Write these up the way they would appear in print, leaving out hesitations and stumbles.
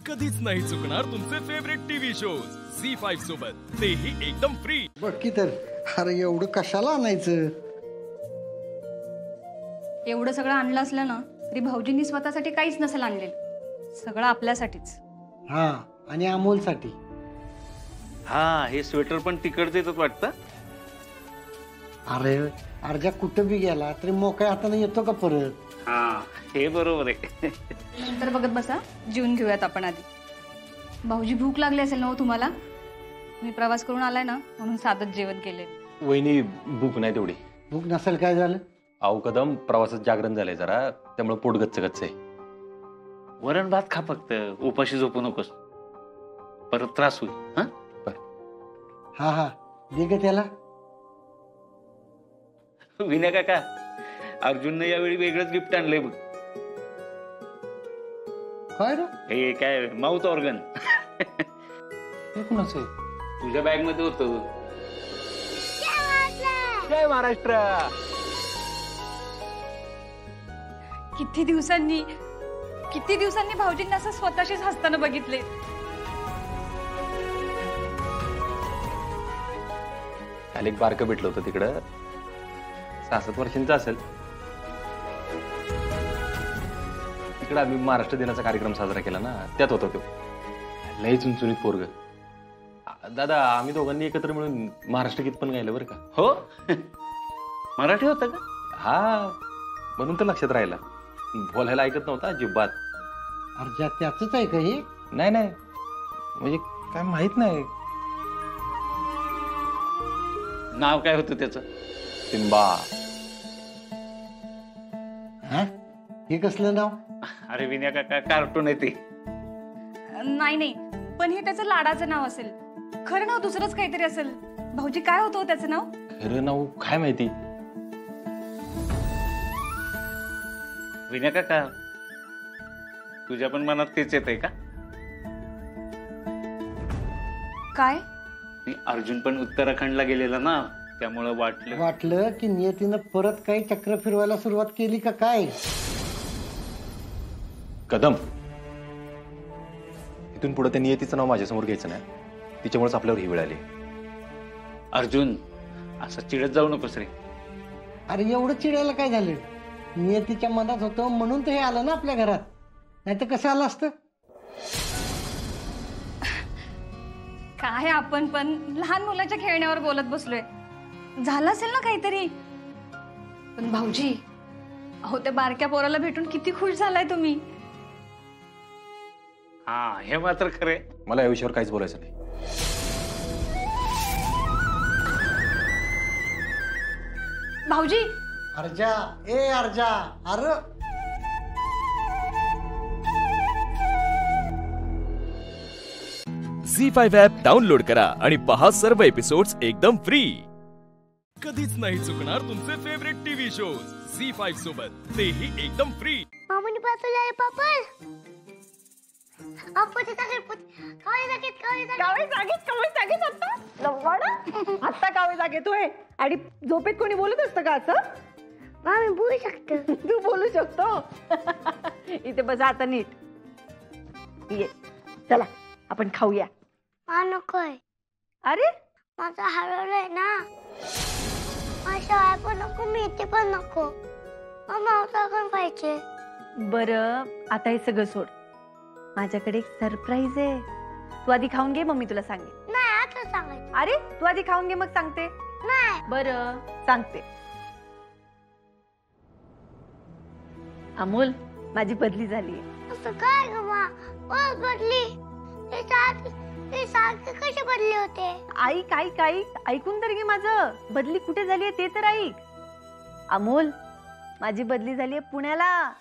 कधीच नाही चुकणार तुमचे फेवरेट टीव्ही शोज झी5 सोबत, तेही एकदम फ्री. बघ की तर, अरे एवढं कशाला आणायचं? एवढं सगळं आणलं असलं ना तरी भाऊजींनी स्वतःसाठी काहीच नसेल आणलेलं, सगळं आपल्यासाठीच. हा, आणि अमोलसाठी. हा, हे स्वेटर पण तिकडच येतात वाटतं. अरे अर्जा कुठं बी गेला तरी मोकळ्या हाताने येतो का परत? हा, हे बरोबर आहे. नंतर बघत बसा, जेवून घेऊयात आपण आधी. भाऊजी भूक लागली असेल ना हो तुम्हाला? मी प्रवास करून आलाय ना म्हणून साधच जेवण केले. वहिनी भूक नाही तेवढी. भूक नसेल काय झालं? अहो कदम, प्रवासात जागरण झालंय जरा, त्यामुळे पोट गच्च गच्च आहे. वरण भात खा फक्त, उपाशी झोपू नकोस, परत त्रास होईल. हा, हा हा, दे ग त्याला. विनय काका, अर्जुनने यावेळी वेगळंच गिफ्ट आणलंय बघ. काय रे? हे काय, माउथ ऑर्गन. हे कोणाचं आहे? तुझ्या बॅग मध्ये होतं. जय महाराष्ट्र. किती दिवसांनी भाऊजींना असं स्वतःशीच हसताना बघितले. काल एक बारकं भेटलं होतं तिकडं, 6-7 वर्षांचं असेल. तिकडं आम्ही महाराष्ट्र दिनाचा कार्यक्रम साजरा केला ना, त्यात होता तो. लई चुनचुनीत पोरग. दादा, आम्ही दोघांनी एकत्र मिळून महाराष्ट्र गीत पण गायलं बरं का. हो, मराठी होतं का? हा, म्हणून तर लक्षात राहिला. बोलायला ऐकत नव्हता अजिबात. अर्जा त्याच आहे का हे? नाही नाही, म्हणजे काय माहित नाही. नाव काय होतं त्याचं? सिम्बा. हा, हे कसलं नाव? अरे विनय काका, कार्टून आहे ते. नाही नाही, पण हे त्याचं लाडाचं नाव असेल. खरं नाव दुसरंच काहीतरी असेल. भाऊजी, काय होतं त्याचं नाव? खरं नाव काय माहिती. विनय काका, तुझ्या पण मनात तेच येत आहे का? काय? अर्जुन पण उत्तराखंडला गेलेला ना, त्यामुळं वाटलं की नियतीनं परत काही चक्र फिरवायला सुरुवात केली का काय? कदम, इथून पुढे त्या नियतीचं नाव माझ्यासमोर घ्यायचं नाही. तिच्यामुळेच आपल्यावर ही वेळ आली. अर्जुन, असं चिडत जाऊ नकोस रे. अरे एवढं चिडायला काय झालं? नियतीच्या मनात होतं म्हणून तर हे आलं ना आपल्या घरात, नाही तर कसं आलं असतं? काय आपण पण लहान मुलाच्या खेळण्यावर बोलत बसलोय. झालं असेल ना काहीतरी. पण भाऊजी, अहो त्या बारक्या पोराला भेटून किती खुश झालाय तुम्ही. हा, हे मात्र खरे. मला या विषयावर काहीच बोलायचं नाही. भाऊजी. अर्जा, ए अर्जा, अरे झी5 ॲप डाउनलोड करा आणि पहा सर्व एपिसोड्स एकदम फ्री. कधीच नाही चुकणार तुमचे फेवरेट टीव्ही शोज झी5 सोबत, तेही एकदम फ्री. मामाने पाठवले आहे पापड. आपण आता कावे जागेतोय आणि झोपेत कोणी बोलत असतं का असं? मामी बोलू शकतो. तू बोलू शकतो. इथे बस आता नीट. ये, चला आपण खाऊया. मा नकोय. अरे माझं हरवलंय ना. माझ्या आई पण नको, मी इथे पण नको. मावसा पण पाहिजे. बरं, आता हे सगळं सोड. माझ्याकडे एक सरप्राईज आहे. तू आधी खाऊन घे, मग मी तुला सांगेन. नाही, आता सांगायचं. अरे तू आधी खाऊन घे, मग सांगते. नाही. बरं सांगते. अमोल, माझी बदली झाली. असं काय ग मा? बस बदली. ते सारखे कसे बदले होते? ऐक ऐक ऐक, ऐकून तर घे माझं. बदली कुठे झालीये ते तर ऐक. अमोल, माझी बदली झालीये पुण्याला,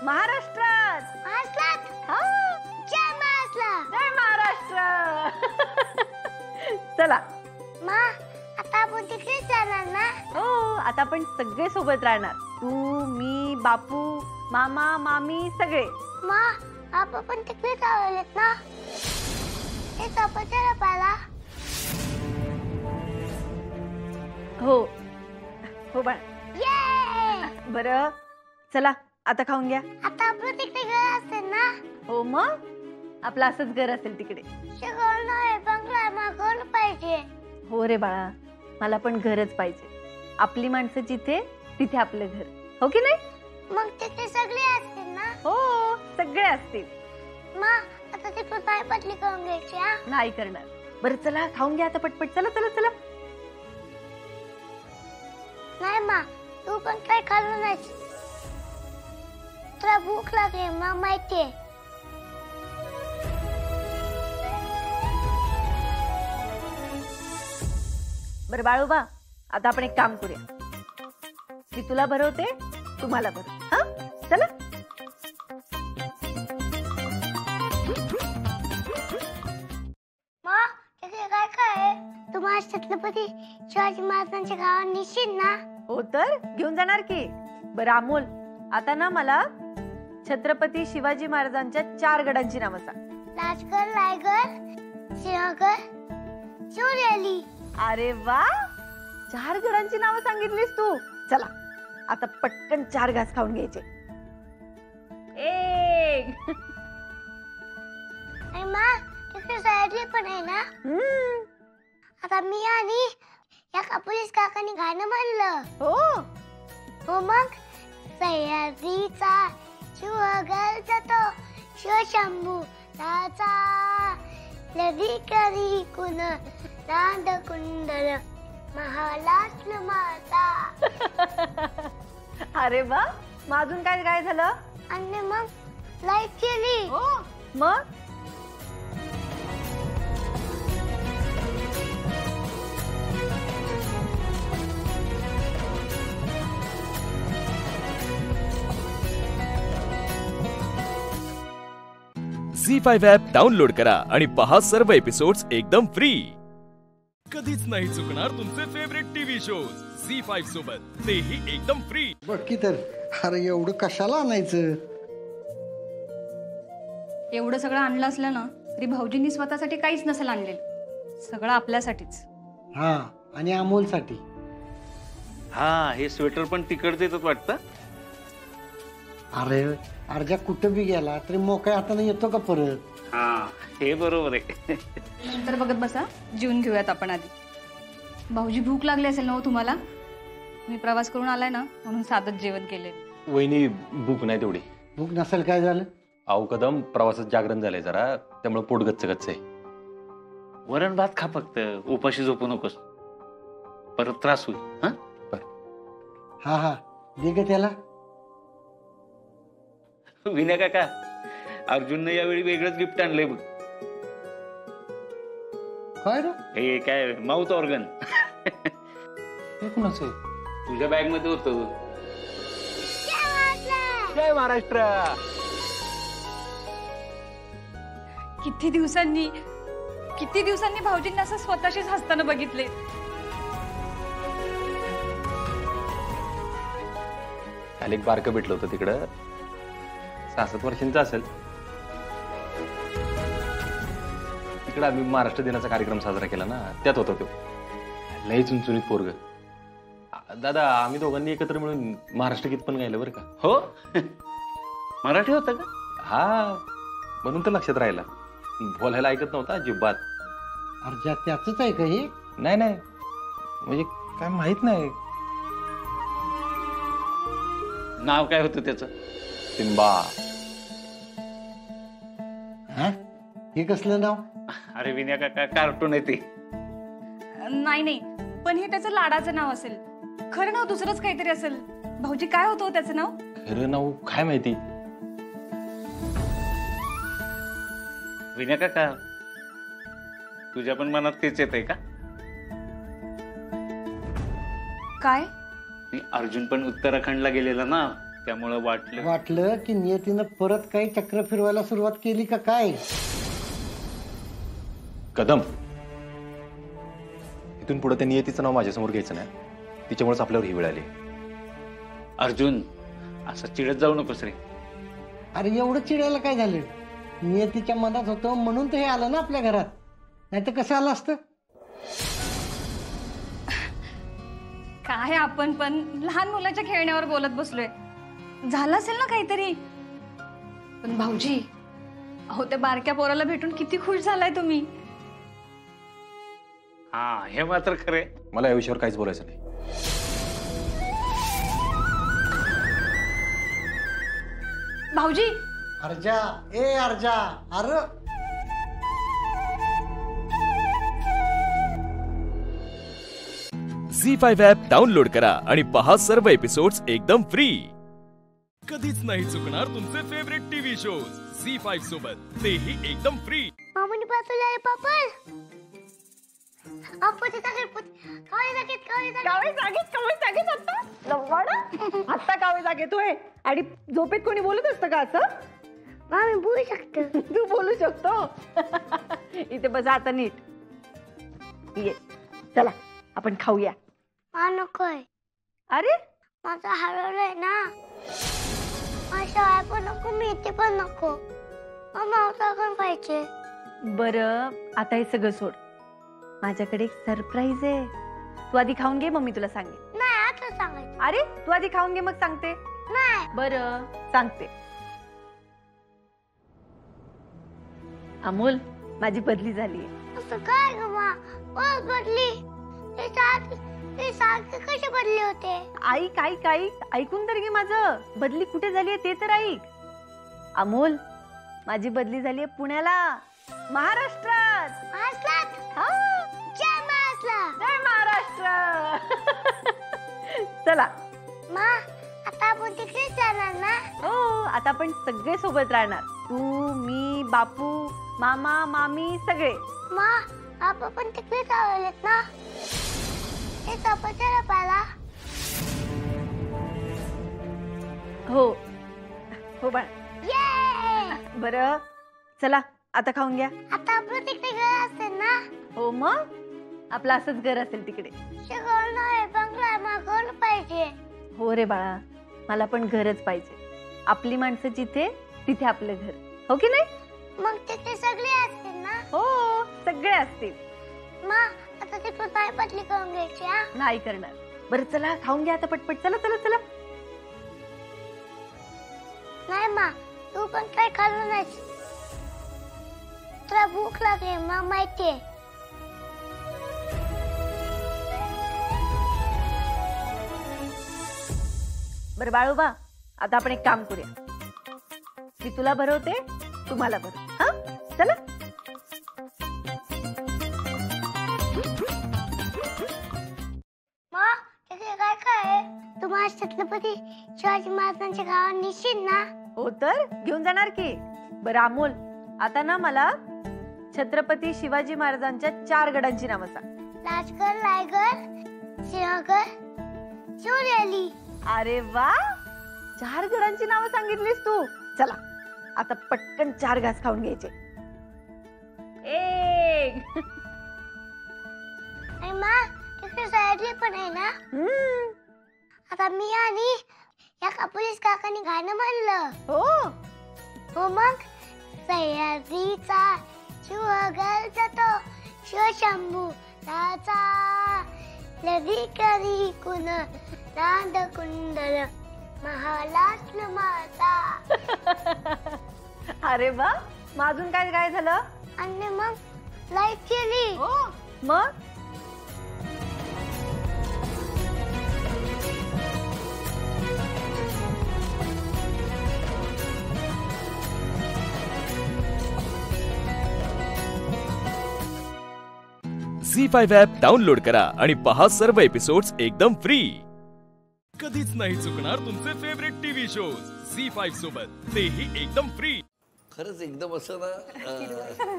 महाराष्ट्रात. महाराष्ट्रात? हा, जय महाराष्ट्र. जय महाराष्ट्र. चला मा, आता आपण तिकडेच जाणार ना? हो, आता आपण सगळे सोबत राहणार. तू, मी, बापू, मामा, मामी, सगळे. मा, आपण पण तिकडेच आलेत ना? हे चपात्याला पाहिला. हो हो बाळ. ये. बरं चला आता खाऊन घ्या. आता आपलं तिकडे घर असेल ना? हो मग आपलं असंच घर असेल तिकडे. घर नाही, बंगला आहे, मला घर पाहिजे. हो रे बाळा, मला पण घरच पाहिजे. आपली माणसं जिथे तिथे आपलं घर, हो की नाही? मग तिथे सगळे असतील ना? हो, सगळे असतील. मग आता ती नाही बदली करून घ्यायची हा? नाही करणार. बरं चला खाऊन घ्या आता पटपट. चला चला चला. नाही मा, तू पण काय खाल्लं नाही. तुला भूक लागली मला माहितीये. बरं बाळूबा, आता आपण एक काम करूया. मी तुला भरवते, तुम्हाला भरव. हा चला. मा, तिथे काय काय आहे? तू माझ्या छत्रपती शिवाजी महाराजांच्या गावात निश्चित ना? हो तर घेऊन जाणार की. बरं अमोल, आता ना मला छत्रपती शिवाजी महाराजांच्या 4 गडांची नावं सांग. राजगड, रायगड, सिंहगड, शिवनेरी. अरे वा, 4 गडांची नावं सांगितलीस तू. चला आता पटकन 4 घास खाऊन घ्यायचे. एक. आणि मा, तिकडे सह्याद्री पण आहे ना? आता मी आणि या पोलीस काकांनी गाणं म्हणलं. हो हो मग, सह्याद्रीचा शिवगड जातो शिवशंभू राजा, लढी करी कुण रांड कुंडल महालास्ल माता. अरे वा, मग अजून काय काय झालं? आणि मग लाईट केली. हो मग झी5 ॲप डाउनलोड करा आणि पहा सर्व एपिसोड्स एकदम फ्री. कधीच नाही चुकणार तुमचे फेवरेट टीव्ही शोज झी5 सोबत, तेही एकदम फ्री. बघ की तर, अरे एवढं कशाला आणायचं? एवढं सगळं आणलं असलं ना तरी भाऊजींनी स्वतःसाठी काहीच नसेल आणलेलं. सगळं आपल्यासाठीच. हा, आणि अमोलसाठी. हा, हे स्वेटर पण तिकडचं येतात वाटतं. अरे अर्जा कुठं बी गेला तरी मोकळ्या हाताने येतो का परत? हा, हे बरोबर आहे. नंतर बघत बसा, जेवून घेऊयात आपण आधी. भाऊजी भूक लागली असेल ना हो तुम्हाला? मी प्रवास करून आलाय ना म्हणून साधच जेवण केले. वहिनी भूक नाही तेवढी. भूक नसेल काय झालं? अहो कदम, प्रवासात जागरण झालंय जरा, त्यामुळे पोट गच्च गच्च आहे. वरण भात खा फक्त, उपाशी झोपू नकोस, परत त्रास होईल. हा, हा हा, दे ग त्याला. विनय काका, अर्जुनने यावेळी वेगळंच गिफ्ट आणलंय बघ. काय रे? हे काय, माउथ ऑर्गन. हे कोणाचं आहे? तुझ्या बॅग मध्ये होतं. जय महाराष्ट्र. किती दिवसांनी भाऊजींना असं स्वतःशीच हसताना बघितले. काल एक बारकं भेटलं होतं तिकडं, 6-7 वर्षांचं असेल. तिकडं आम्ही महाराष्ट्र दिनाचा कार्यक्रम साजरा केला ना, त्यात होता तो. लय चुनचुनीत पोरग. दादा, आम्ही दोघांनी एकत्र मिळून महाराष्ट्र गीत पण गायलं बरं का. हो, मराठी होतं का? हा, म्हणून तर लक्षात राहिला. बोलायला ऐकत नव्हता अजिबात. अर्जा त्याच आहे का हे? नाही नाही, म्हणजे काय माहित नाही. नाव काय होतं त्याचं? सिम्बा. हा, हे कसलं नाव? अरे विनय काका, कार्टून आहे ते. नाही, पण हे त्याचं लाडाचं नाव असेल. खरं नाव दुसरंच काहीतरी असेल. भाऊजी, काय होतं त्याचं नाव? खरं नाव काय माहिती. विनय काका, तुझ्या पण मनात तेच येत आहे का? काय? अर्जुन पण उत्तराखंडला गेलेला ना, त्यामुळं वाटलं की नियतीनं परत काही चक्र फिरवायला सुरुवात केली का काय? कदम, इथून पुढे त्या नियतीचं नाव माझ्यासमोर घ्यायचं नाही. तिच्यामुळेच आपल्यावर ही वेळ आली. अर्जुन, असं चिडत जाऊ नकोस रे. अरे एवढं चिडायला काय झालं? नियतीच्या मनात होतं म्हणून तर हे आलं ना आपल्या घरात, नाही तर कसं आलं असतं? काय आपण पण लहान मुलाच्या खेळण्यावर बोलत बसलोय. झालं असेल ना काहीतरी. पण भाऊजी, अहो त्या बारक्या पोराला भेटून किती खुश झालाय तुम्ही. हा हे मात्र खरे. मला या विषयावर काहीच बोलायचं नाही. भाऊजी अर्जा ए अर्जा अरे झी5 ॲप डाउनलोड करा आणि पहा सर्व एपिसोड्स एकदम फ्री. कधीच नाही चुकणार तुमचे फेवरेट टीव्ही शोज झी5 सोबत, तेही एकदम फ्री. मामाने पाठवले आहे पापड. आपण तिथं गणपत कावळे जागेत आत्ता कावळे जागे तोय आणि झोपेत कोणी बोलत असतं का असं? मामी बोलू शकतो. तू बोलू शकतो. इथे बसा आता नीट. ये चला आपण खाऊया. मा नकोय. अरे माझं हरवलंय ना. माझ्या आई पण नको मी पण नको. मावसा पण पाहिजे. बरं आता हे सगळं सोड. माझ्याकडे एक सरप्राईज आहे. तू आधी खाऊन घे मग मी तुला सांगेन. नाही आता सांगायचं. अरे तू आधी खाऊन घे मग सांगते. नाही. बरं सांगते. अमोल माझी बदली झाली. असं काय ग मा? बस बदली. ते सारखे कसे बदले होते? ऐक ऐक ऐक ऐकून तर घे माझं. बदली कुठे झाली ते तर ऐक. अमोल माझी बदली झाली पुण्याला, महाराष्ट्रात. महाराष्ट्रात? हा. जय महाराष्ट्र. जय महाराष्ट्र. चला मा आता आपण तिकडेच जाणार ना? हो आता आपण सगळे सोबत राहणार. तू मी बापू मामा मामी सगळे. मा आपण पण तिकडेच आवडलेत ना? हे सफरचंद पाहिला? हो हो बाळ. ये बरं चला आता खाऊन घ्या. आता आपलं तिकडे घर असेल ना? हो मग आपलं असंच घर असेल तिकडे. घर नाही बंगला मागवलं पाहिजे. हो रे बाळा मला पण घरच पाहिजे. आपली माणसं जिथे तिथे आपलं घर, हो की नाही? मग तिकडे सगळे असतील ना? हो सगळे असतील. मा आता तिकडे नाही बदली करून घ्यायची हा? नाही करणार. बरं चला खाऊन घ्या आता पटपट. चला चला चला. नाही मा तू पण काय खाल्लं नाही. तुला भूक लागेल मा माहितीये. बरं बाळूबा आता आपण एक काम करूया. मी तुला भरवते तू मला भरव. हा चला. मा तिकडे काय काय आहे? तू माझ्या छत्रपती शिवाजी महाराजांच्या गावात निश्चित ना? हो तर घेऊन जाणार की. बरं अमोल आता ना मला छत्रपती शिवाजी महाराजांच्या 4 गडांची नावं सांग. राजगड, रायगड, सिंहगड, शिवनेरी. अरे वा 4 गडांची नावं सांगितलीस तू. चला आता पटकन 4 घास खाऊन घ्यायचे. एक. आणि मा तिकडे सह्याद्री पण आहे ना? आता मी आणि या पोलीस काकांनी गाणं म्हणलं. हो हो मग सह्याद्रीचा शिवगड जातो शिवशंभू राजा लगी करी कुण नाद कुंडल महालास्ल माता. अरे वा मग अजून काय काय झालं? आणि मग लाईट केली. हो मग झी5 ॲप डाउनलोड करा आणि पहा सर्व एपिसोड्स एकदम फ्री. कधीच नाही चुकणार तुमचे फेवरेट टीव्ही शोज झी5 सोबत, तेही एकदम फ्री. खरंच एकदम असं ना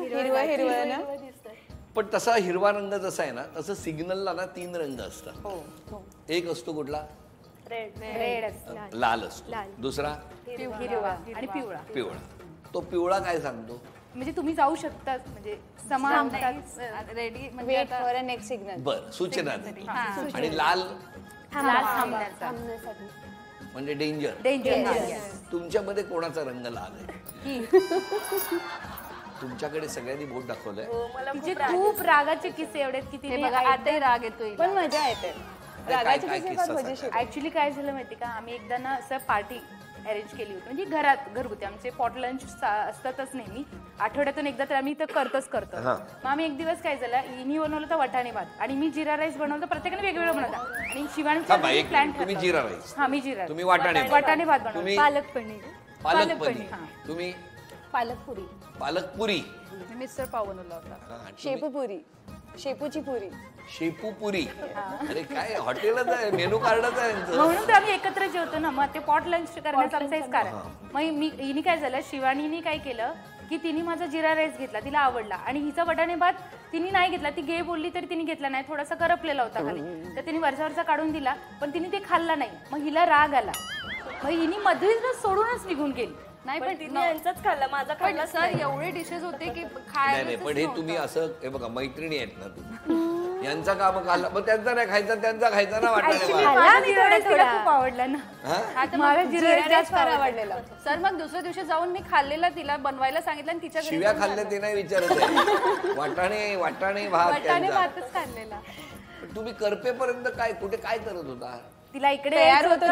हिरवा हिरवा ना. पण तसा हिरवा रंग जसा आहे ना तसं सिग्नलला ना 3 रंग असतात. एक असतो कुठला? रेड लाल असतो. दुसरा हिरवा आणि पिवळा. पिवळा. तो पिवळा काय सांगतो? म्हणजे तुम्ही जाऊ शकता म्हणजे समान रेडी म्हणजे wait for a next signal. बर सूचना देते. आणि लाल थांबण्यासाठी म्हणजे डेंजर. डेंजर. तुमच्यामध्ये कोणाचा रंग लाल आहे? तुमच्याकडे सगळ्यांनी बोट दाखवलंय. तिचे खूप रागाचे किस्से एवढे की तिने बघा आताही राग येतोय पण मजा येते. रागाचे किस्से फार मजेशीर. ऍक्च्युली काय झालं माहिती का आम्ही एकदा ना असं पार्टी अरेंज केली होती, म्हणजे घरात घरगुती आमचे पॉट लंच असतातच नेहमी, आठवड्यातून एकदा तर आम्ही तर करतो. मग आम्ही एक दिवस काय झालं, इनी बनवलं होतं वाटाणे भात आणि मी जिरा राईस बनवलं, प्रत्येकाने वेगवेगळं बनवलं आणि शिवानीचा प्लॅन तुम्ही जिरा राईस, हा मी जिरा, तुम्ही वाटाणे भात बनवलं, पालक पनीर, तुम्ही पालकपुरी, मिसळ पाव बनवला होता, शेपूची पुरी. अरे काय हॉटेलच आहे, मेनू कार्डच आहे म्हणून तर आम्ही एकत्र जेवतो ना. मग ते पॉट लंच करण्याचं आमचं हेच कारण. मग हिने काय झालं, शिवानीने काय केलं की तिने माझा जिरा राईस घेतला, तिला आवडला, आणि हिचा वटाणे भात तिने नाही घेतला. ती घे बोलली तरी तिने घेतला नाही, थोडासा करपलेला होता खाली, तर तिने वरचा काढून दिला, पण तिने ते खाल्ला नाही. मग हिला राग आला, मग हिने मध्येच सोडूनच निघून गेली. नाही पण तिने यांचाच खाल्ला, माझा खाल्ला. सर एवढे डिशेस होते की नाही, पण हे तुम्ही असं, हे बघा मैत्रिणी आहेत ना तुम्ही, यांचा काम खाल्ला, मग त्यांचा नाही खायचा, त्यांचा खायचा ना वाटाणे खूप आवडला ना. मला जिरा राईस फार आवडलेला. सर मग दुसऱ्या दिवशी जाऊन मी खाल्लेला, तिला बनवायला सांगितलं आणि तिच्या शिव्या खाल्ल्या ते नाही विचारत आहे. वाटाणे भातच खाल्लेला. तुम्ही करपेपर्यंत काय कुठे काय करत होता? तिला इकडे तयार होत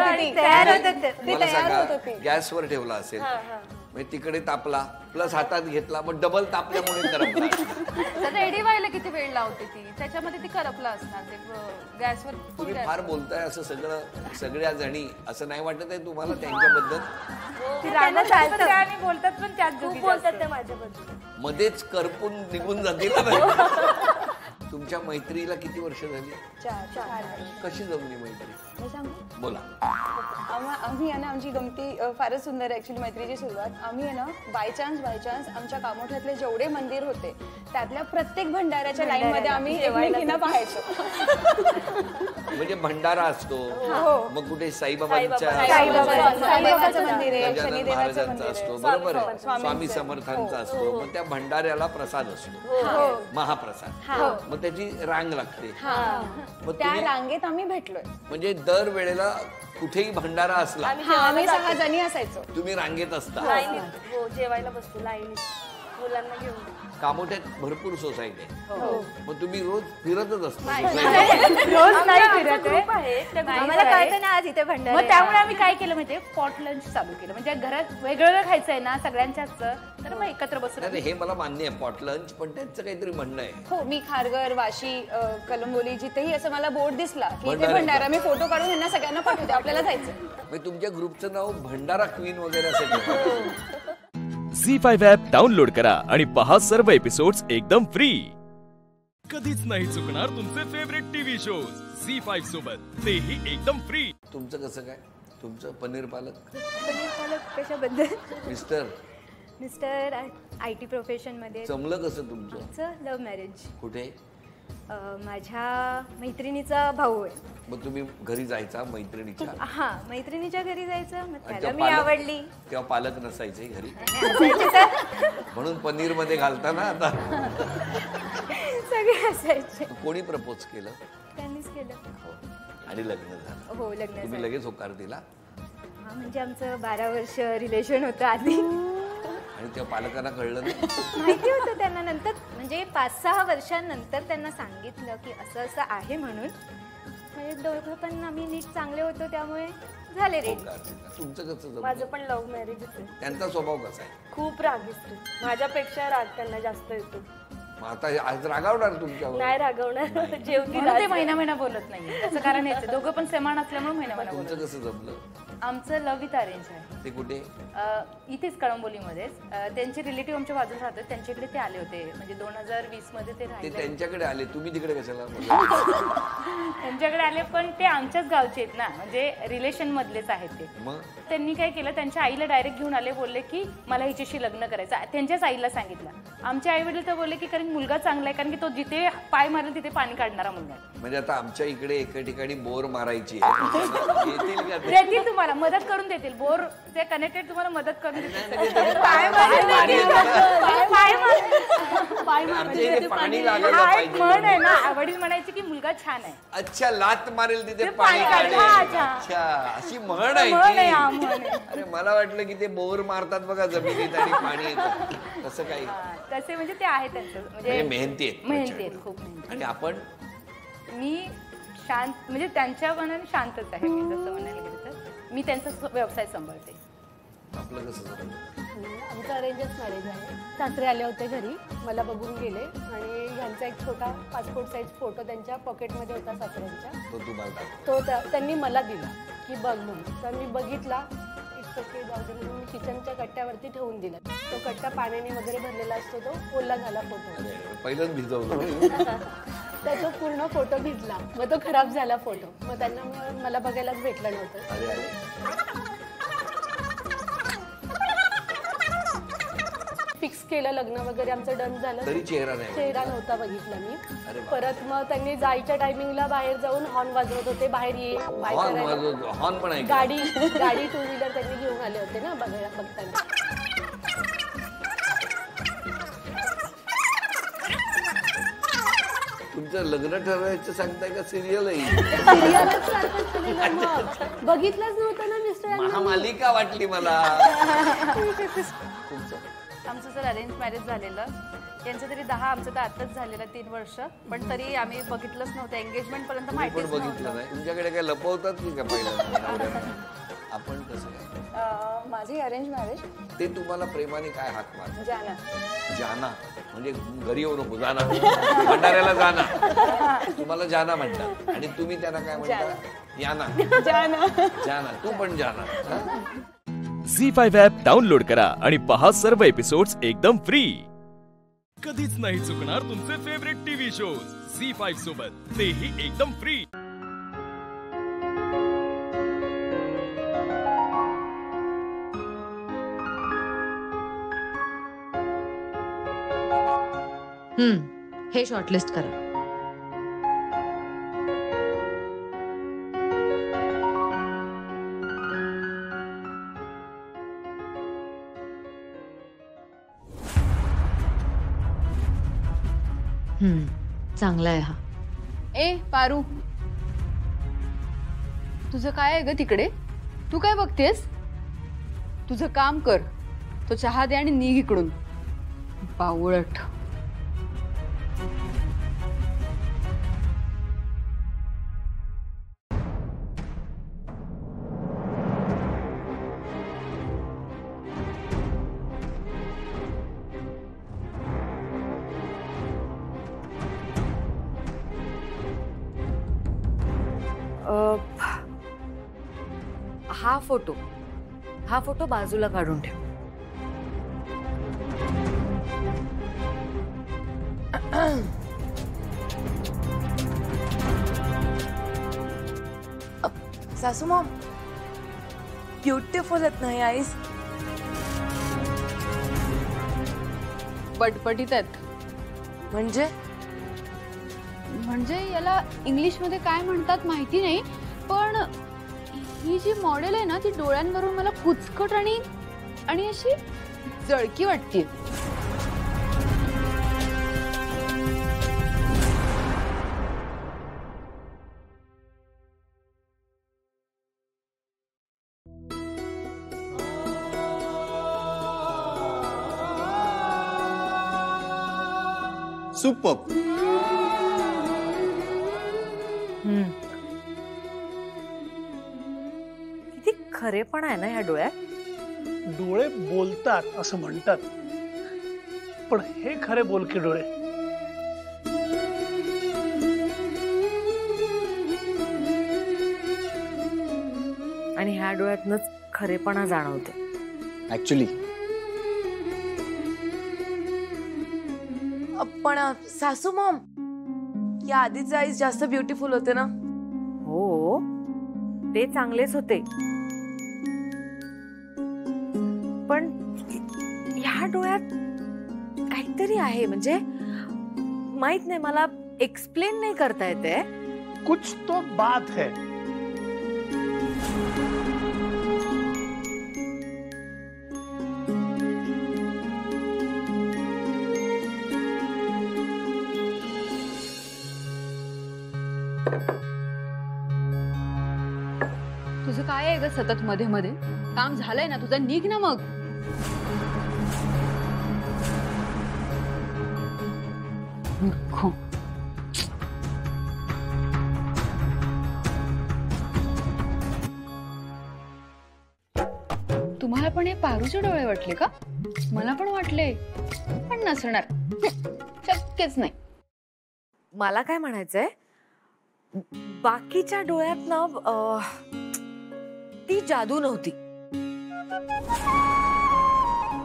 होती. गॅसवर ठेवला असेल, म्हणजे तिकडे तापला, प्लस हातात घेतला, मग डबल तापल्यामुळे करपला. त्याचा एडी व्हायला किती वेळ लावते ती, त्याच्यामध्ये ती करपला असणार ते गॅसवर. तुम्ही फार बोलताय असं सगळ्या जणी, असं नाही वाटत आहे तुम्हाला त्यांच्याबद्दल? बोलतात पण त्याच बोलतात त्या माझ्याबद्दल, मध्येच करपून निघून जातील. तुमच्या मैत्रीला किती वर्ष झाली? 4. कशी जमली मैत्री? बोला. आम्ही आहे ना, आमची गमती फारच सुंदर आहे ऍक्च्युली मैत्रीची सुरुवात. आम्ही आहे ना बाय चान्स आमच्या कामोठ्यातले जेवढे मंदिर होते त्यातल्या प्रत्येक भंडाऱ्याच्या लाईन मध्ये आम्ही एकमेकींना पाहायचो. म्हणजे भंडारा असतो, मग कुठे साईबाबांचं मंदिर आहे, शनिदेवाचं मंदिर असतो, बरोबर आहे, स्वामी समर्थांचा असतो, मग त्या भंडाऱ्याला प्रसाद असतो, महाप्रसाद, मग त्याची रांग लागते. मग त्या रांगेत आम्ही भेटलोय. म्हणजे दर वेळेला कुठेही भंडारा असला आम्ही 6 जणी असायचो. तुम्ही रांगेत असता, जेवायला बसतो लाईनीत मुलांना घेऊन. कामोठ्यात भरपूर सोसायटी आहे, मग तुम्ही रोज फिरतच असता? रोज नाही फिरत आहे, आम्हाला कळतं ना आज इथे भंडारा. मग त्यामुळे आम्ही काय केलं माहितीये, पॉट लंच चालू केलं. म्हणजे घरात वेगवेगळं खायचंय ना सगळ्यांच्याच, तर मग एकत्र बसून. हे मला मान्य आहे पॉट लंच, पण त्यांचं काहीतरी म्हणणं आहे. हो, मी खारघर, वाशी, कलंबोली जिथेही असं मला बोर्ड दिसला की इथे भंडारा, मी फोटो काढून यांना सगळ्यांना पाठवते, आपल्याला जायचं. मग तुमच्या ग्रुपचं नाव भंडारा क्वीन वगैरे असेल. झी5 ॲप डाउनलोड करा आणि पहा सर्व एपिसोड्स एकदम फ्री. कधीच नाही चुकणार तुमचे फेवरेट टीव्ही शोज झी5 सोबत, तेही एकदम फ्री. तुमचं कसं काय? तुमचं पनीर पालक कशाबद्दल? मिस्टर IT प्रोफेशन मध्ये. जमलं कसं तुमचं? Love marriage. कुठे? माझ्या मैत्रिणीचा भाऊ आहे. मग तुम्ही घरी जायचा मैत्रिणीच्या? हा, मैत्रिणीच्या घरी जायचं, मग त्याला मी आवडली. तेव्हा पालक नसायचे घरी, म्हणून पनीर मध्ये घालता ना आता. सगळे असायचे. कोणी प्रपोज केलं? त्यांनीच केलं. आणि लग्न झालं? हो, लग्न. तुम्ही लगेच होकार दिला? हा, म्हणजे आमचं 12 वर्ष रिलेशन होतं आधी. आणि तेव्हा पालकांना कळलं नाही? माहिती होतं त्यांना, नंतर म्हणजे 5-6 वर्षांनंतर त्यांना सांगितलं की असं असं आहे म्हणून. म्हणजे दोघं पण आम्ही नीट चांगले होतो, त्यामुळे झाले रेडी. तुमचं कसं जमलं? माझं पण लव्ह मॅरेज आहे. त्यांचा स्वभाव कसा आहे? खूप रागिष्ट, माझ्यापेक्षा राग त्यांना जास्त येतो. मग आता आज रागावणार तुमच्यावर? नाही रागवणार, जेवती. ते महिना बोलत नाही, त्याचं कारण हेच, दोघं पण समान असल्यामुळे महिना बोलत. तुमचं कसं जमलं? आमचं लव्ह विथ अरेंज आहे. ते कुठे? इथेच कळंबोलीमध्येच. त्यांचे रिलेटिव्ह आमच्या बाजूला राहतात, त्यांच्याकडे ते आले होते, म्हणजे 2020 मध्ये ते राहिले. त्यांच्याकडे आले, तुम्ही तिकडे कशाला? त्यांच्याकडे आले, पण ते आमच्याच गावचे आहेत ना, म्हणजे रिलेशन मधलेच आहेत ते. मग त्यांनी काय केलं, त्यांच्या आईला डायरेक्ट घेऊन आले, बोलले की मला हिच्याशी लग्न करायचं. त्यांच्याच आईला सांगितलं. आमच्या आई वडील तर बोलले की कारण मुलगा चांगला आहे, कारण की तो जिथे पाय मारेल तिथे पाणी काढणारा मुलगा आहे. म्हणजे आता आमच्या इकडे एका ठिकाणी बोर मारायची देतील तुम्हाला, मदत करून देतील. बोर ते कनेक्टेड तुम्हाला मदत करून देतील. पाणी लागायला पाहिजे. म्हण आहे ना, वडील म्हणायचे की मुलगा छान आहे. अच्छा, लात मारेल तिथे पाणी काढेल. अच्छा, अशी म्हण आहे. अरे मला वाटलं की ते बोर मारतात बघा जमिनीत आणि पाणी येतं, तसं काही. तसे म्हणजे ते आहे त्यांचं, म्हणजे मेहनती आहेत खूप. आणि आपण, मी शांत, म्हणजे त्यांच्या मनाने शांतच आहे. जसं म्हणायला गेलं तर मी त्यांचा व्यवसाय सांभाळते. आपलं कसं झालं? आमचं अरेंजच मॅरेज आहे. सासरे आले होते घरी, मला बघून गेले आणि ह्यांचा एक छोटा पासपोर्ट साईज फोटो त्यांच्या पॉकेटमध्ये होता सासऱ्यांच्या. तो तुम्हाला टाक. तो त्यांनी मला दिला की बघ म्हणून. तर मी बघितला, इट्स ओके जाऊ दे म्हणून मी किचनच्या कट्ट्यावरती ठेवून दिला. तो कट्टा पाण्याने वगैरे भरलेला असतो, तो ओला झाला फोटो. पहिलंच भिजवलं. तर तो पूर्ण फोटो भिजला, मग तो खराब झाला फोटो. मग त्यांना मला बघायलाच भेटलं नव्हतं. अरे अरे फिक्स केलं लग्न वगैरे आमचं डन झालं, तरी चेहरा नव्हता बघितला मी. अरे बाप. परत मग त्यांनी जायच्या टायमिंगला बाहेर जाऊन हॉर्न वाजवत होते, बाहेर ये बाय करायला. हॉर्न पण आहे. गाडी 2 व्हीलर त्यांनी घेऊन आले होते ना बघताना. तुमचं लग्न ठरवायचं सांगताय का सिरियल आहे? बघितलंच नव्हतं ना मिस्टर. महामालिका वाटली मला. आमचं जर अरेंज मॅरेज झालेलं, त्यांचं तरी 10, आमचं तर आताच झालेलं 3 वर्ष, पण तरी आम्ही बघितलंच नव्हतं. एंगेजमेंट पर्यंत माहितीच पण बघितलं नव्हतं. नाही. तुमच्याकडे काय लपवतात की का पहिलं? आपण कसं काय? माझी अरेंज मॅरेज. ते तुम्हाला प्रेमाने काय हाक मार? जाना. जाना म्हणजे घरी येऊ नको, जाना. भंडाऱ्याला जाना. तुम्हाला जाना म्हणतात आणि तुम्ही त्यांना काय म्हणता? याना. जाना. तू पण जाना. झी5 ॲप डाउनलोड करा आणि पहा सर्व एपिसोड्स एकदम फ्री. कधीच नाही चुकणार तुमचे फेवरेट टीव्ही शोज झी5 सोबत, तेही एकदम फ्री. हे शॉर्टलिस्ट करा. चांगला आहे हा. ए पारू, तुझं काय आहे ग तिकडे? तू काय बघतेस? तुझं काम कर. तो चहा दे आणि निघ इकडून, बावळट. हा फोटो बाजूला काढून ठेव. सासू मॉम, ब्युटिफुल आहेत ना आईज? पटपटीत आहेत. म्हणजे याला इंग्लिश मध्ये काय म्हणतात माहिती नाही, पण ही जी मॉडेल आहे ना, ती डोळ्यांवरून मला कुचकट आणि अशी जळकी वाटते. सुपर. किती खरेपणा आहे ना ह्या डोळ्यात. डोळे बोलतात असं म्हणतात, पण हे खरे बोलके डोळे. आणि ह्या डोळ्यातनच खरेपणा जाणवतो. ऍक्च्युली पण सासू मॉम, या आधीचे आईज जास्त ब्युटिफुल होते ना? हो, ते चांगलेच होते, पण ह्या डोळ्यात काहीतरी आहे. म्हणजे माहित नाही, मला एक्सप्लेन नाही करता येते. कुछ तो बात है. तुझं काय आहे ग सतत मध्ये मध्ये? काम झालंय ना तुझं, निघ ना मग. तुम्हाला तुला पण हे पारूचे डोळे वाटले का? मला पण वाटले, पण नसणार, शक्यच नाही. मला काय म्हणायचंय, बाकीच्या डोळ्यात ना ती जादू नव्हती.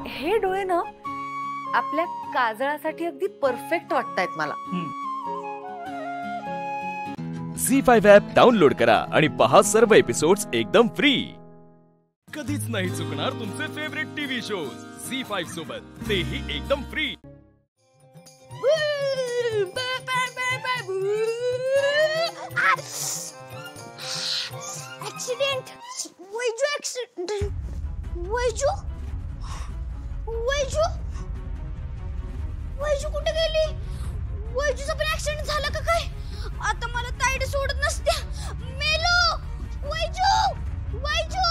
हे डोळे ना आपल्या काजळासाठी अगदी परफेक्ट वाटतायत मला. झी5 ॲप डाउनलोड करा आणि पहा सर्व एपिसोड्स एकदम फ्री. कधीच नाही चुकणार तुमचे फेवरेट टीव्ही शोज झी5 सोबत, तेही एकदम फ्री. ऍक्सिडेंट. वैजू ऍक्सिडेंट. वैजू वैजू वैजू कुठे गेली? वैजूचा पण ऍक्सिडेंट झाला का काय? आता मला ताईड सोडत नसत्या. मेलो. वैजू वैजू.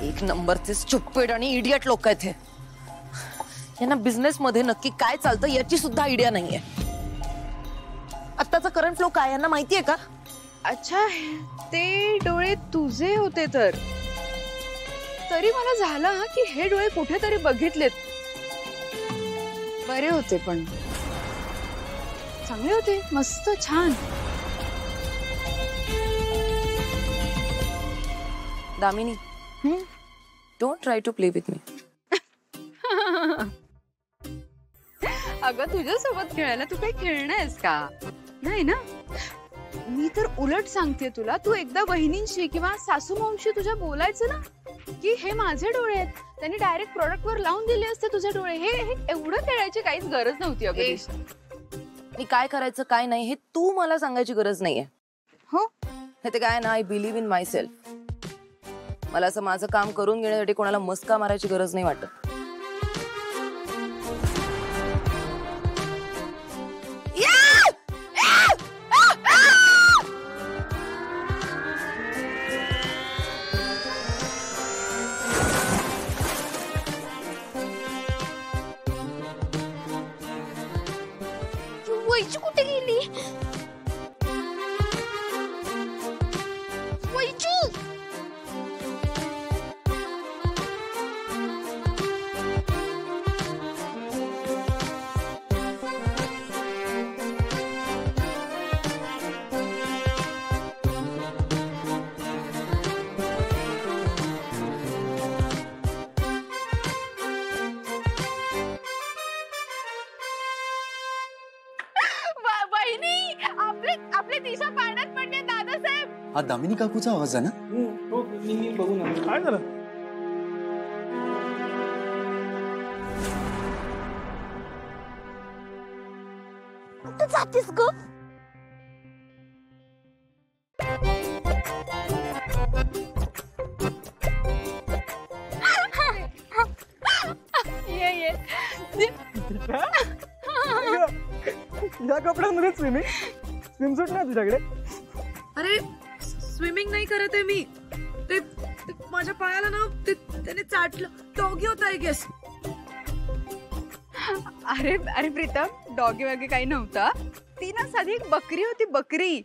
एक नंबरचे स्टुपिड आणि इडियट लोक आहेत हे. यांना बिझनेस मध्ये नक्की काय चालतं याची सुद्धा आयडिया नाहीये. आत्ताचा करंट फ्लो काय यांना माहितीये का? अच्छा, ते डोळे तुझे होते तर तरी मला झालं की हे डोळे कुठेतरी बघितलेत. बरे होते, पण चांगले होते, मस्त छान. Damini, don't try to play with me. अगं, तुझ्यासोबत खेळायला तू काही खेळणारस का? नाही ना. मी तर उलट सांगते तुला, तू एकदा वहिनींशी किंवा सासू मावशी तुझ्या बोलायचं ना की हे माझे डोळे आहेत, त्यांनी डायरेक्ट प्रोडक्ट वर लावून दिले असते तुझे डोळे. हे एवढं खेळायची काहीच गरज नव्हती. अगं, मी काय करायचं काय नाही हे तू मला सांगायची गरज नाहीये. हो, हे ते काय ना, I believe in my self. मला असं माझं काम करून घेण्यासाठी कोणाला मस्का मारायची गरज नाही वाटत. वैजू कुठे गेली? वैजू. आपले दिशा पाण्यात पडले दादासाहेब. हा दामिनी काकूचा आवाज आहे ना? बघू ना काय झालं. कुठे जातेस ग? ये या कपड्यांमध्ये स्विमसूट नाही तुझ्याकडे? अरे, स्विमिंग नाही करत आहे मी. ते माझ्या पायाला ना त्याने चाटलं. डॉगी होता आय गेस. अरे अरे प्रीतम, डॉगी वगैरे काही नव्हता. ती ना साधी एक बकरी होती, बकरी.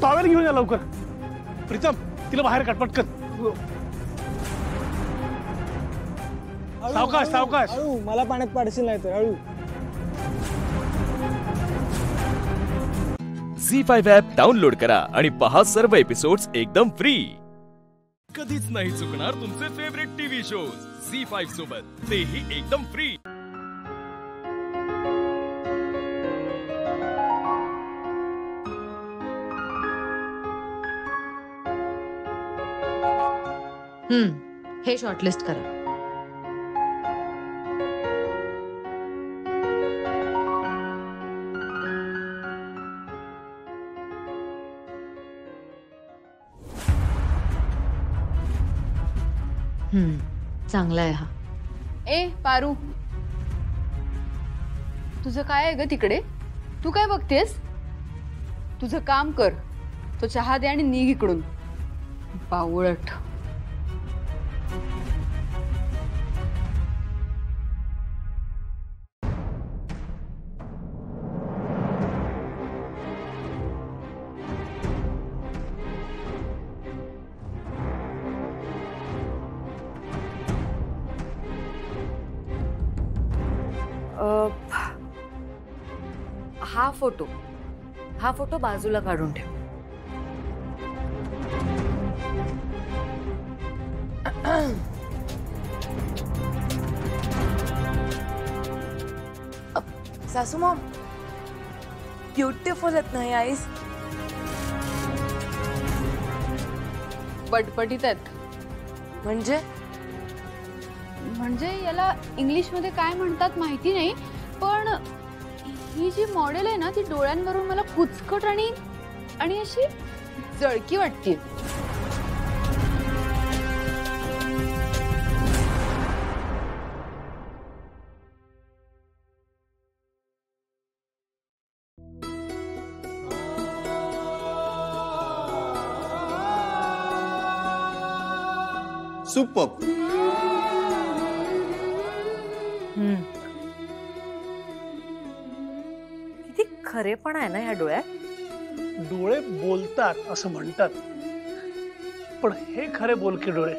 टॉवेल घेऊन या लवकर. प्रीतम, तिला बाहेर काढ पटकन. सावकाश सावकाश. मला पाण्यात पाडशील नाही तर. हळू. झी5 ॲप डाउनलोड करा आणि पहा सर्व एपिसोड्स एकदम फ्री. कधीच नाही चुकणार तुमचे फेवरेट टीव्ही शोज झी5 सोबत, तेही एकदम फ्री. हे शॉर्टलिस्ट करा. चांगला आहे हा. ए पारू, तुझं काय आहे ग तिकडे? तू काय बघतेस? तुझं काम कर. तो चहा दे आणि निघ इकडून बावळट. हा फोटो बाजूला काढून ठेव. सासू मॉम, ब्युटिफुल आहेत ना ही आईज. पटपटीत आहेत. म्हणजे याला इंग्लिश मध्ये काय म्हणतात माहिती नाही, पण ही जी मॉडेल आहे ना ती डोळ्यांवरून मला कुचकट आणि अशी जळकी वाटते. सुपर. किती खरेपणा आहे ना ह्या डोळ्यात. डोळे बोलतात असं म्हणतात, पण हे खरे बोलके डोळे.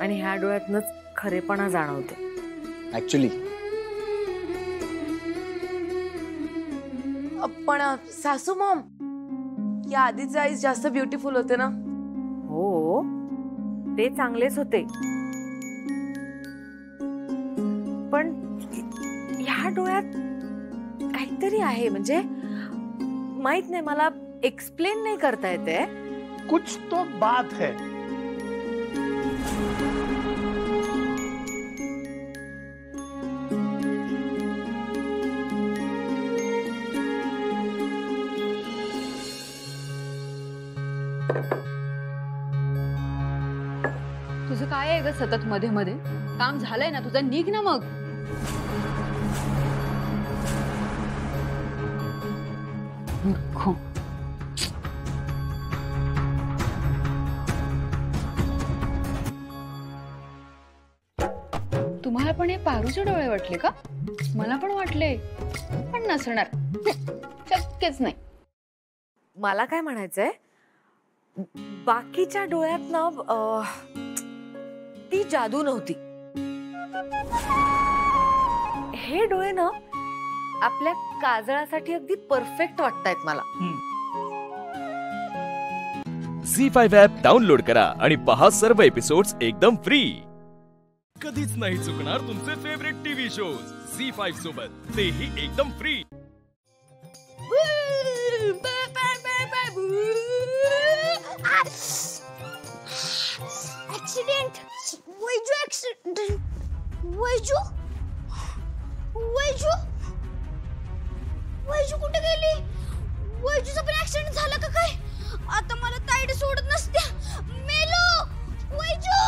आणि ह्या डोळ्यातनच खरेपणा जाणवते ऍक्च्युली. पण सासू मॉम, या आधीचे आईज जास्त ब्युटिफुल होते ना. हो, ते चांगलेच होते, पण ह्या डोळ्यात काहीतरी आहे. म्हणजे माहित नाही, मला एक्सप्लेन नाही करता येते. कुछ तो बात है. तुझं काय आहे ग सतत मध्ये मध्ये? काम झालंय ना तुझं, निघ ना मग. नको. तुम्हाला पण हे पारूचे डोळे वाटले का? मला पण वाटले, पण नसणार, शक्यच नाही. मला काय म्हणायचंय, बाकीच्या डोळ्यात ना ती जादू नव्हती. हे डोळे ना आपल्या काजळासाठी अगदी परफेक्ट वाटतायत मला. झी5 ॲप डाउनलोड करा आणि पहा सर्व एपिसोड्स एकदम फ्री. कधीच नाही चुकणार तुमचे फेवरेट टीव्ही शोज झी5 सोबत, तेही एकदम फ्री. ऍक्सिडेंट. वैजू ऍक्सिडेंट. वैजू वैजू वैजू कुठे गेली? वैजूचा पण ऍक्सिडेंट झाला का काय? आता मला ताईड सोडत नसत्या. मेलो. वैजू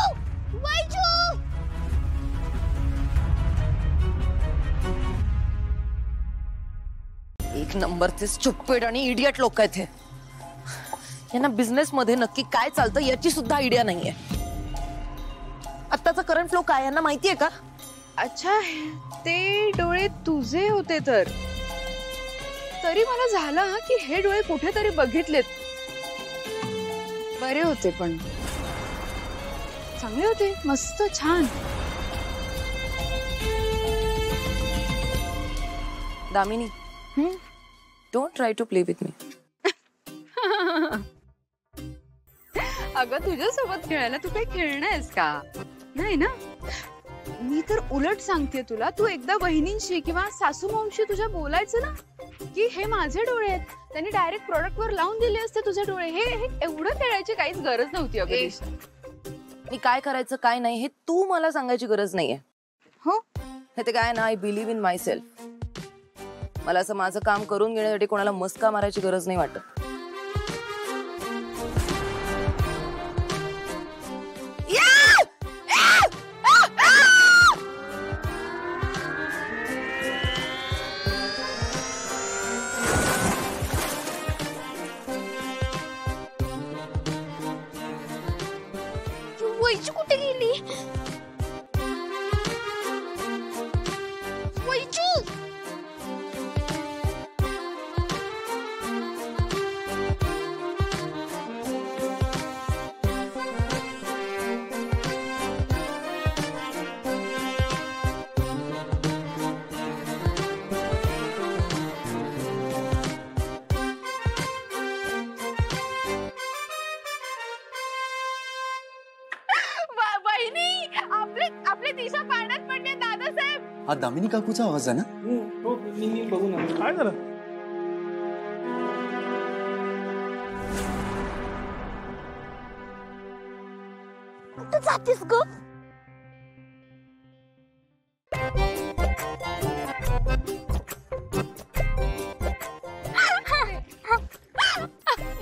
वैजू. एक नंबरचे स्टुपिड आणि इडियट लोक आहेत हे. यांना बिझनेस मध्ये नक्की काय चालतं याची सुद्धा आयडिया नाहीये. आत्ताचा करंट फ्लो काय यांना माहितीये का? अच्छा, ते डोळे तुझे होते तर. तरी मला झालं की हे डोळे कुठेतरी बघितलेत. बरे होते, पण चांगले होते, मस्त छान. Damini, don't try to play with me. अगं तुझ्यासोबत खेळायला तू काही खेळणारस का? नाही ना. मी तर उलट सांगते तुला, तू एकदा बहिणींशी किंवा सासू मावशी तुझ्या बोलायचं ना की हे माझे डोळे आहेत, त्यांनी डायरेक्ट प्रोडक्ट वर लावून दिले असते तुझे डोळे. हे एवढं खेळायची काहीच गरज नव्हती. अगं मी काय करायचं काय नाही हे तू मला सांगायची गरज नाहीये. हो, हे ते काय ना, I believe in my self. मला असं माझं काम करून घेण्यासाठी कोणाला मस्का मारायची गरज नाही वाटत. वैजू कुठे गेली? वैजू आपले दिशा पाण्यात पडले दादासाहेब. हा दामिनी काकूचा आवाज आहे ना? हो मी बघून आलो. काय झालं? कुठं जातेस ग?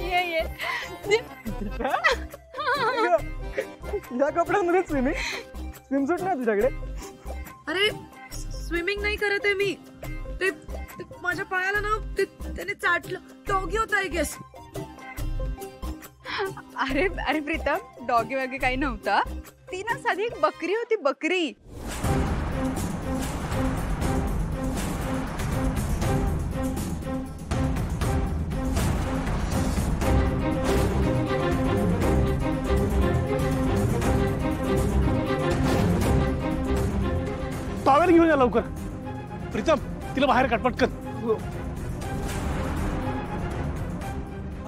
ये या कपड्यांमध्ये स्विमसूट नाही तुझ्याकडे? अरे स्विमिंग नाही करत आहे मी. ते माझ्या पायाला ना त्याने चाटलं. डॉगी होता आय गेस. अरे अरे प्रीतम, डॉगी वगैरे काही नव्हता. ती ना साधी एक बकरी होती, बकरी. टॉवेल घेऊन या लवकर. प्रीतम तिला बाहेर काढ पटकन.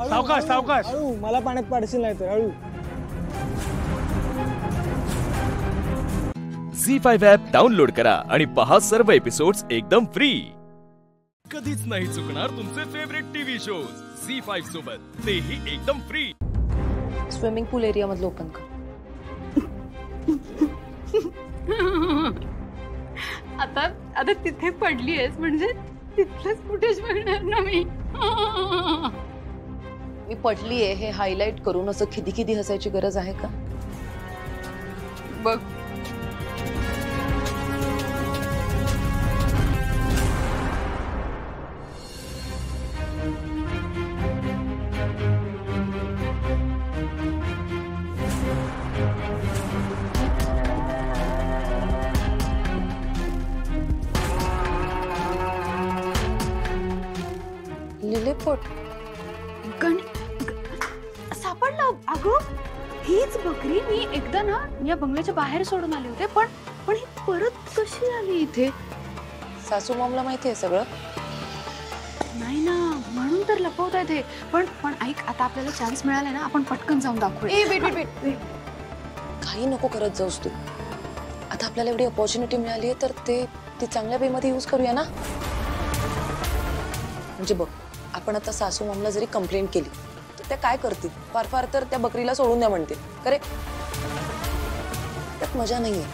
सावकाश सावकाश. हळू, मला पाण्यात पाडशील नाही तर. हळू. झी5 ॲप डाउनलोड करा आणि पहा सर्व एपिसोड्स एकदम फ्री. कधीच नाही चुकणार तुमचे फेवरेट टीव्ही शोज झी5 सोबत, तेही एकदम फ्री. स्विमिंग पूल एरिया मधलं ओपन कर. आता तिथे पडलीयस म्हणजे तिथलंच फुटेज बघणार ना मी. मी पडलीये हे हायलाइट करून असं खिदी खिदी हसायची गरज आहे का? बघ लिलीपोट सापडला. अगं हीच बकरी मी एकदा ना या बंगल्याच्या बाहेर सोडून आले होते, पण ही परत कशी आली इथे? सासू मॉमला माहिती आहे सगळं? नाही ना, म्हणून तर लपवताय ते. पण ऐक, आता आपल्याला चान्स मिळाला ना, आपण पटकन जाऊन दाखवूया. वेट काही नको करत जाऊस तू. आता आपल्याला एवढी अपॉर्च्युनिटी मिळाली आहे तर ती चांगल्या वेमध्ये यूज करूया ना. म्हणजे बघ, आपण आता सासू मॉमला जरी कंप्लेंट केली तर त्या काय करतील? फार फार तर त्या बकरीला सोडून द्या म्हणतील. करेक्ट? त्यात मजा नाहीये.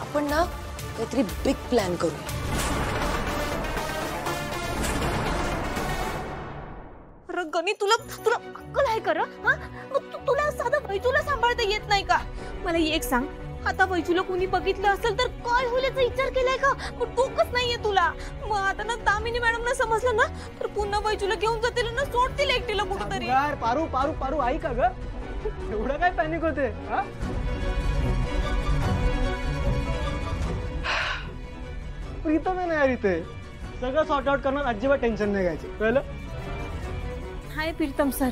आपण ना काहीतरी बिग प्लॅन करूया. गणी, तुला अक्कल आहे कर? तुला साधं वैजूला सांभाळता येत नाही का? मला एक सांग, आता वैजूला कोणी बघितलं असेल तर काय होईल याचा विचार केलाय का? डोकंच नाहीये तुला. मग आता ना दामिनी मॅडमना समजलं ना तर पुन्हा वैजूला घेऊन जातील ना, सोडतील एकटीला कुठंतरी. यार पारू पारू पारू, ऐका ग. एवढं काय पॅनिक होते? प्रीतम आहे ना यार इथे. सगळं सॉर्ट आउट करणार, अजिबात टेन्शन नाही घ्यायचं. कळलं? हाय प्रीतम सर.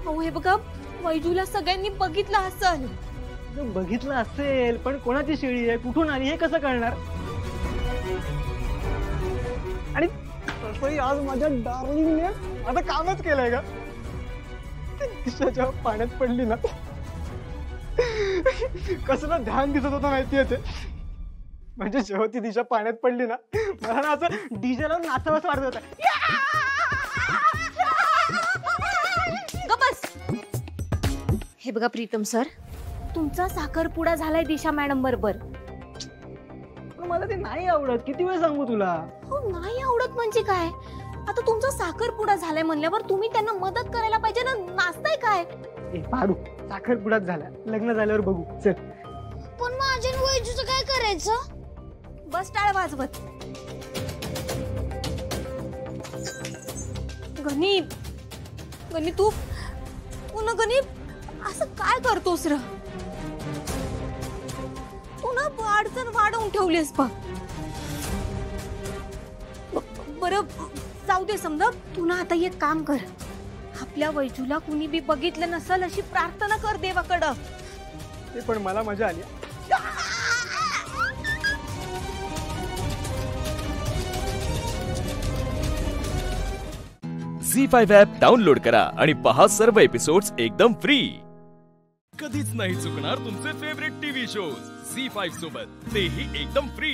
अहो हे बघा, वैजूला सगळ्यांनी बघितलं असेल. बघितलं असेल, पण कोणाची शेळी आहे, कुठून आली हे कसं कळणार? आणि तसंही आज माझ्या डार्लिंगने आता कामच केलंय का? दिशा जेव्हा पाण्यात पडली ना, कसलं ध्यान दिसत होतं माहितीये ते. म्हणजे जेव्हा ती दिशा पाण्यात पडली ना, मला ना असं डीजे लावून नाचावंसं वाटत होतं. हे बघा प्रीतम सर, तुमचा साखरपुडा झालाय दिशा मॅडम बरोबर. मला ते नाही आवडत. किती वेळ सांगू तुला? हो, नाही आवडत म्हणजे काय? आता तुमचा साखरपुडा झालाय म्हणल्यावर तुम्ही त्यांना मदत करायला पाहिजे ना. नाचताय काय? पारू, साखरपुडाच झाला, लग्न झाल्यावर बघू. चल. पण माझ्या वैजूचं काय करायचं? बस टाळ वाजवत. गणित तू ना गणित असं काय करतोस र? तू ना अडचण वाढवून ठेवलीस बघ. बरं जाऊ दे समजा. तू ना आता एक काम कर, आपल्या वैजूला कुणी बी बघितलं नसल अशी प्रार्थना कर देवाकडं. ते पण मला मजा आली. झी5 ॲप डाउनलोड करा आणि पहा सर्व एपिसोड्स एकदम फ्री. कधीच नाही चुकणार तुमचे फेवरेट टीव्ही शोज झी5 सोबत, तेही एकदम फ्री.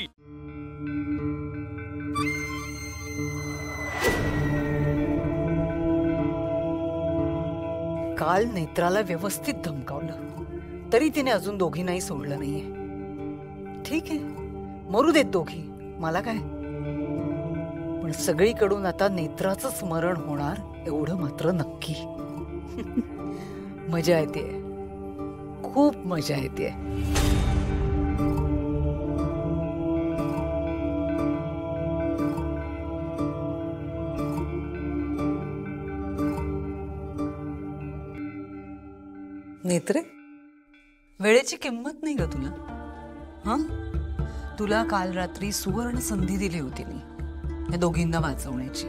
काल नेत्राला व्यवस्थित धमकावलं तरी तिने अजून दोघींनाही सोडलं नाहीये. ठीक आहे, मरू देत दोघी, मला काय. पण सगळीकडून आता नेत्राचं स्मरण होणार एवढं मात्र नक्की. मजा येते, खूप मजा येते. नेत्रे, वेळेची किंमत नाही ग तुला. हा, तुला काल रात्री सुवर्ण संधी दिली होती मी या दोघींना वाचवण्याची,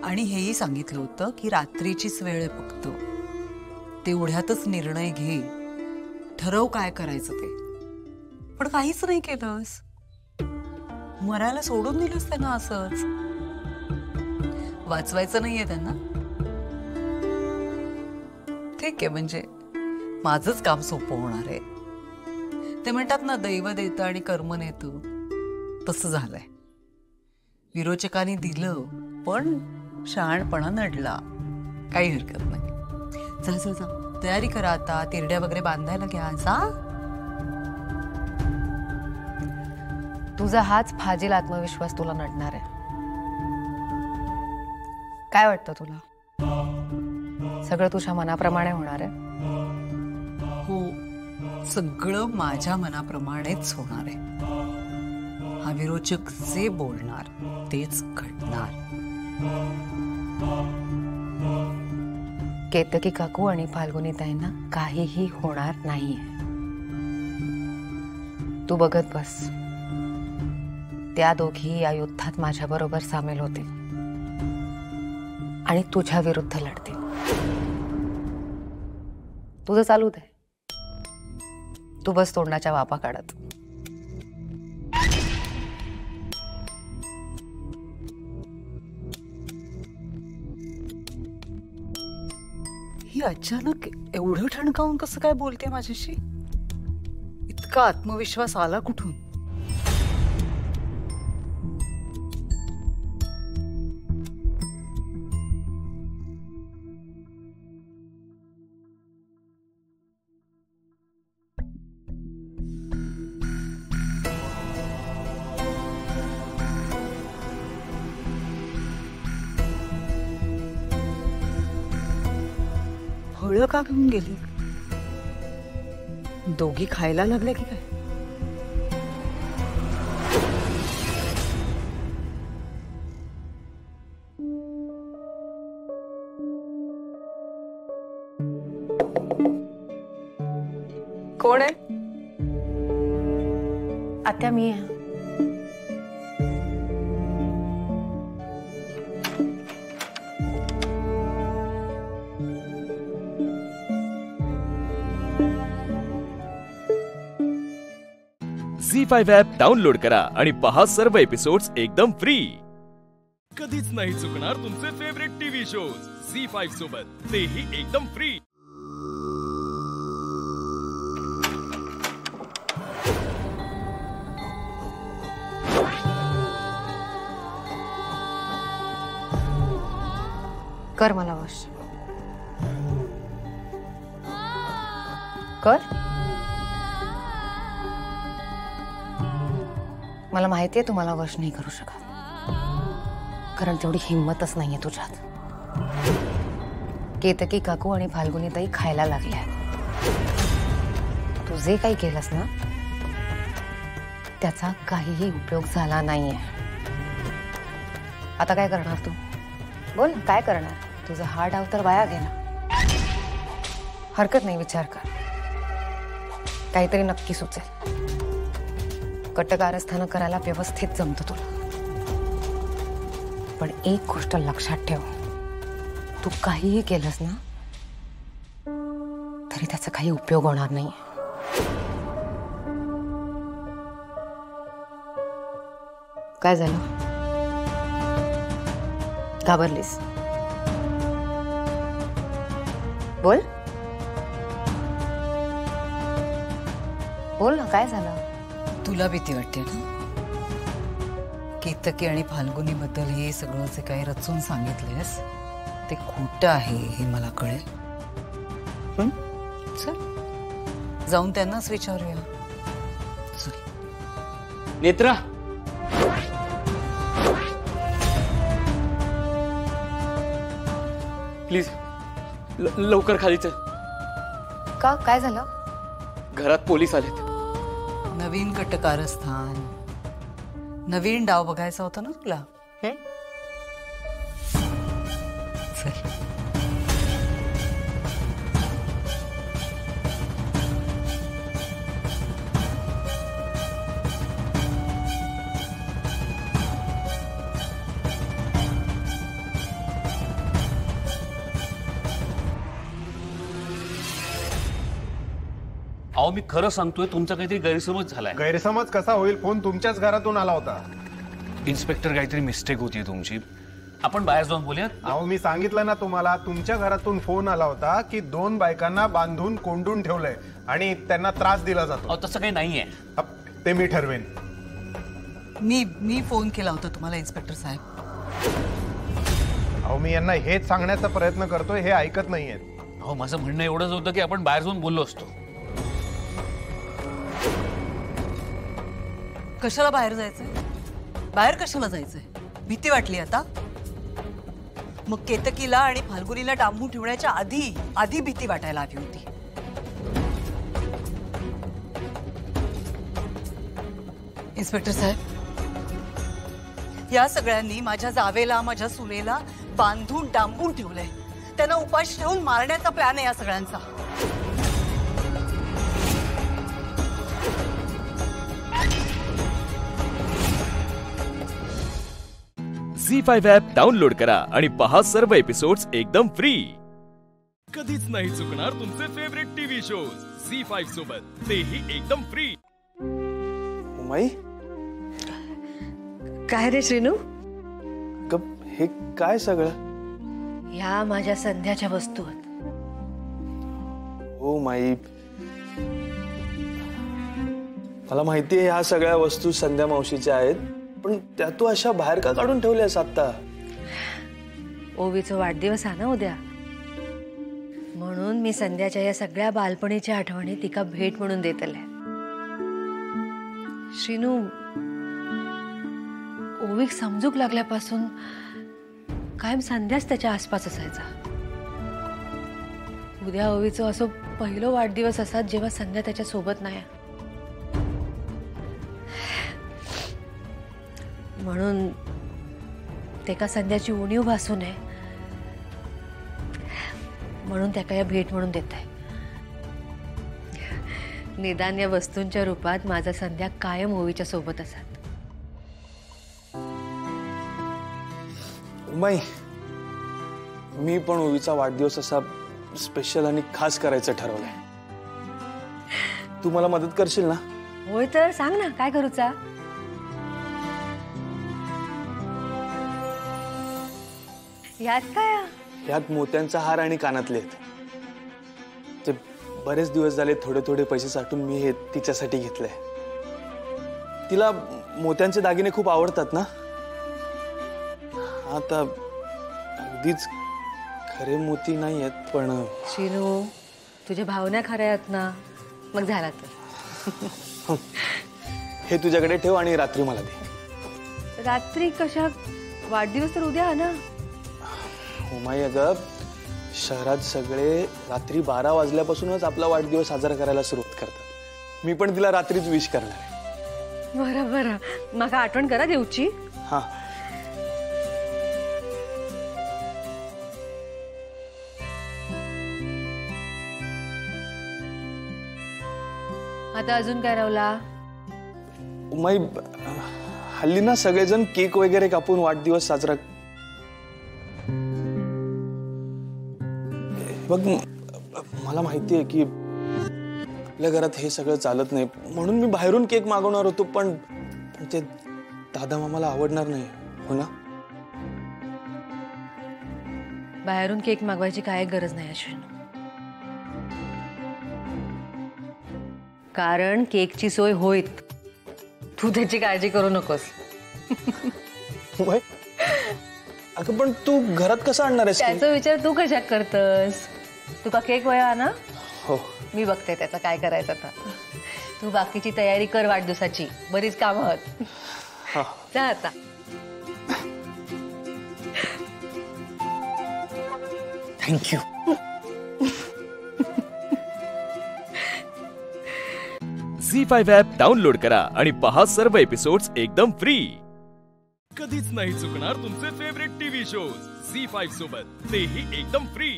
आणि हेही सांगितलं होतं की रात्रीचीच वेळ आहे फक्त, तेवढ्यातच निर्णय घे, ठरव काय करायचं ते. पण काहीच नाही केलंस, मरायला सोडून दिलंस त्यांना असंच. वाचवायचं नाहीये त्यांना. ठीक आहे, म्हणजे माझंच काम सोपं होणार आहे. ते म्हणतात ना, दैव देतं आणि कर्म नेतं, तसं झालंय. विरोचकांनी दिलं पण शहाणपणा नडला. काही हरकत नाही. जा जा जा, तयारी करा आता, तिरड्या वगैरे बांधायला घ्या. जा. तुझा हाच फाजील आत्मविश्वास तुला नडणार आहे. काय वाटतं तुला? सगळं तुझ्या मनाप्रमाणे होणार आहे? हो, सगळं माझ्या मनाप्रमाणेच होणार आहे. हा विरोचक जे बोलणार तेच घडणार. केतकी काकू आणि फाल्गुनी ताईंना काहीही होणार नाहीये. तू बघत बस, त्या दोघी या युद्धात माझ्या बरोबर सामील होतील आणि तुझ्या विरुद्ध लढतील. तुझं चालू दे, तू बस तोंडाच्या वापा काढत. ही अचानक एवढं ठणकावून कसं काय बोलते माझ्याशी? इतका आत्मविश्वास आला कुठून? फळं का घेऊन गेली? दोघी खायला लागल्या की काय? कोण आहे? आत्या, मी आहे. झी5 ॲप डाउनलोड करा आणि पहा सर्व एपिसोड्स एकदम फ्री. कधीच नाही चुकणार तुमचे फेवरेट टीव्ही शोज झी5 सोबत, तेही एकदम फ्री. कर मला वश. कर. मला माहितीये तू मला वश नाही करू शकत, कारण तेवढी हिंमतच नाहीये तुझ्यात. केतकी काकू आणि फाल्गुनी ताई खायला लागल्या. तू जे काही केलंस ना, त्याचा काहीही उपयोग झाला नाहीये. आता काय करणार तू? बोल, काय करणार? तुझा हा डाव तर वाया गेला. हरकत नाही, विचार कर, काहीतरी नक्की सुचेल. कटकारस्थानं करायला व्यवस्थित जमतं तुला. पण एक गोष्ट लक्षात ठेव, तू काहीही केलंस ना तरी त्याचा काही उपयोग होणार नाही. काय झालं? घाबरलीस? बोल बोल ना, काय झालं? तुला भीती वाटते ना? केतकी आणि फाल्गुनी बद्दल हे सगळं जे काही रचून सांगितलेस ते खोटं आहे हे मला कळेल. चल जाऊन त्यांनाच विचारूया. चल. नेत्रा, प्लीज लवकर खाली चल. का? काय झालं? घरात पोलीस आलेत. नवीन कटकारस्थान, नवीन डाव बघायचा होता ना तुला. चल. अहो मी खरं सांगतोय, तुमचा काहीतरी गैरसमज झालाय. गैरसमज कसा होईल? फोन तुमच्याच घरातून आला होता. इन्स्पेक्टर, काहीतरी मिस्टेक होती तुमची. आपण बाहेर जाऊन बोलूयात. अहो मी सांगितलं ना तुम्हाला, तुमच्या घरातून फोन आला होता की 2 बायकांना बांधून कोंडून ठेवलंय आणि त्यांना त्रास दिला जातो. तसं काही नाहीये. ते मी ठरवेन. मी फोन केला होता तुम्हाला इन्स्पेक्टर साहेब. अहो मी यांना हेच सांगण्याचा प्रयत्न करतोय, हे ऐकत नाहीयेत. अहो माझं म्हणणं एवढंच होतं की आपण बाहेर जाऊन बोललो असतो. कशाला बाहेर जायचंय? बाहेर कशाला जायचंय? भीती वाटली आता? मग केतकीला आणि फाल्गुनीला डांबून ठेवण्याच्या आधी भीती वाटायला हवी होती. इन्स्पेक्टर साहेब, या सगळ्यांनी माझ्या जावेला, माझ्या सुनेला बांधून डांबून ठेवलंय. त्यांना उपाशी ठेवून मारण्याचा प्लॅन आहे या सगळ्यांचा. झी5 ॲप डाउनलोड करा आणि पहा सर्व एपिसोड्स एकदम फ्री. कधीच नाही चुकणार तुमचे फेवरेट टीव्ही शोज झी5 सोबत, तेही एकदम फ्री. उमाई, काय रे श्रीनू? हे काय सगळं? ह्या माझ्या संध्याच्या वस्तू आहेत. हो माई, मला माहिती आहे ह्या सगळ्या वस्तू संध्या मावशीच्या आहेत, पण त्या तू अशा बाहेर का काढून ठेवल्यास आता? ओवीचा वाढदिवस आहे ना उद्या, म्हणून मी संध्याच्या या सगळ्या बालपणीच्या आठवणी तिका भेट म्हणून देतले. श्रीनू, ओवीक समजूक लागल्यापासून कायम संध्याच त्याच्या आसपास असायचा. उद्या ओवीचं असं पहिलं वाढदिवस असतात जेव्हा संध्या त्याच्या सोबत नाही. म्हणून ते का संध्याची उणीव भासू नये म्हणून त्या काय भेट म्हणून देत आहे. निदान या वस्तूंच्या रूपात माझा संध्या कायम ओवीच्या सोबत असत. उमाई, मी पण ओवीचा वाढदिवस असा स्पेशल आणि खास करायचं ठरवलंय. तू मला मदत करशील ना? होय तर सांग ना, काय करूचा? यात काय? यात मोत्यांचा हार आणि कानातले आहेत. ते बरेच दिवस झाले थोडे थोडे पैसे साठून मी हे तिच्यासाठी घेतलंय. तिला मोत्यांचे दागिने खूप आवडतात ना. आता अगदीच खरे मोती नाही आहेत, पण श्रीनू, तुझ्या भावना खऱ्या आहेत ना, मग झाला तर. हे तुझ्याकडे ठेव आणि रात्री मला दे. रात्री कशा? वाढदिवस तर उद्या आहे ना. उमाई, अगं शहरात सगळे रात्री 12 वाजल्यापासूनच आपला वाढदिवस साजरा करायला सुरुवात करतात. मी पण तिला रात्रीच विश करणार आहे. बरं बरं, मग आठवण करा देऊची. हा. आता अजून काय रावला? मै हल्ली ना सगळेजण केक वगैरे कापून वाढदिवस साजरा बघ मला माहिती आहे की आपल्या घरात हे सगळं चालत नाही म्हणून मी बाहेरून केक मागवणार होतो पण ते दादा मामाला आवडणार नाही हो ना. बाहेरून केक मागवायची काय गरज नाही अश्विन, कारण केकची सोय होईल. तू त्याची काळजी करू नकोस. अगं पण तू घरात कसं आणणार आहेस? त्याचा विचार तू कशा करतस? तुका केक वया ना? हो मी बघते त्याचं काय करायचं आता. तू बाकीची तयारी कर वाढदिवसाची, बरीच कामं आहेत. जा आता. थँक्यू. झी5 ॲप डाउनलोड करा आणि पहा सर्व एपिसोड्स एकदम फ्री. कधीच नाही चुकणार तुमचे फेवरेट टीव्ही शोज झी5 सोबत, तेही एकदम फ्री.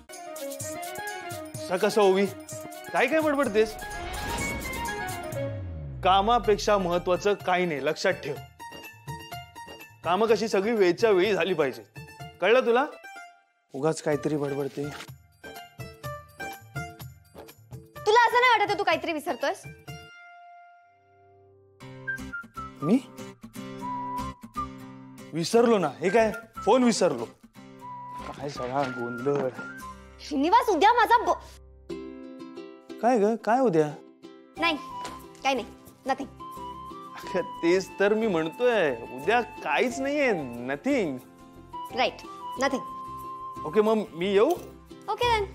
कसं ओवी काय काय बडबडतेस? कामापेक्षा महत्वाचं काही नाही, लक्षात ठेव. कामं कशी सगळी वेळच्या वेळी झाली पाहिजे, कळलं तुला? उगाच काहीतरी बडबडते. तुला असं नाही वाटत तू काहीतरी विसरतोयस? मी विसरलो ना. हे काय फोन विसरलो? काय सगळा गोंधळ. श्रीनिवास उद्या माझा काय ग काय उद्या? नाही काय नाही, नथिंग. तेच तर मी म्हणतोय, उद्या काहीच नाहीये, नथिंग. Right, nothing. ओके मग मी येऊ? ओके देन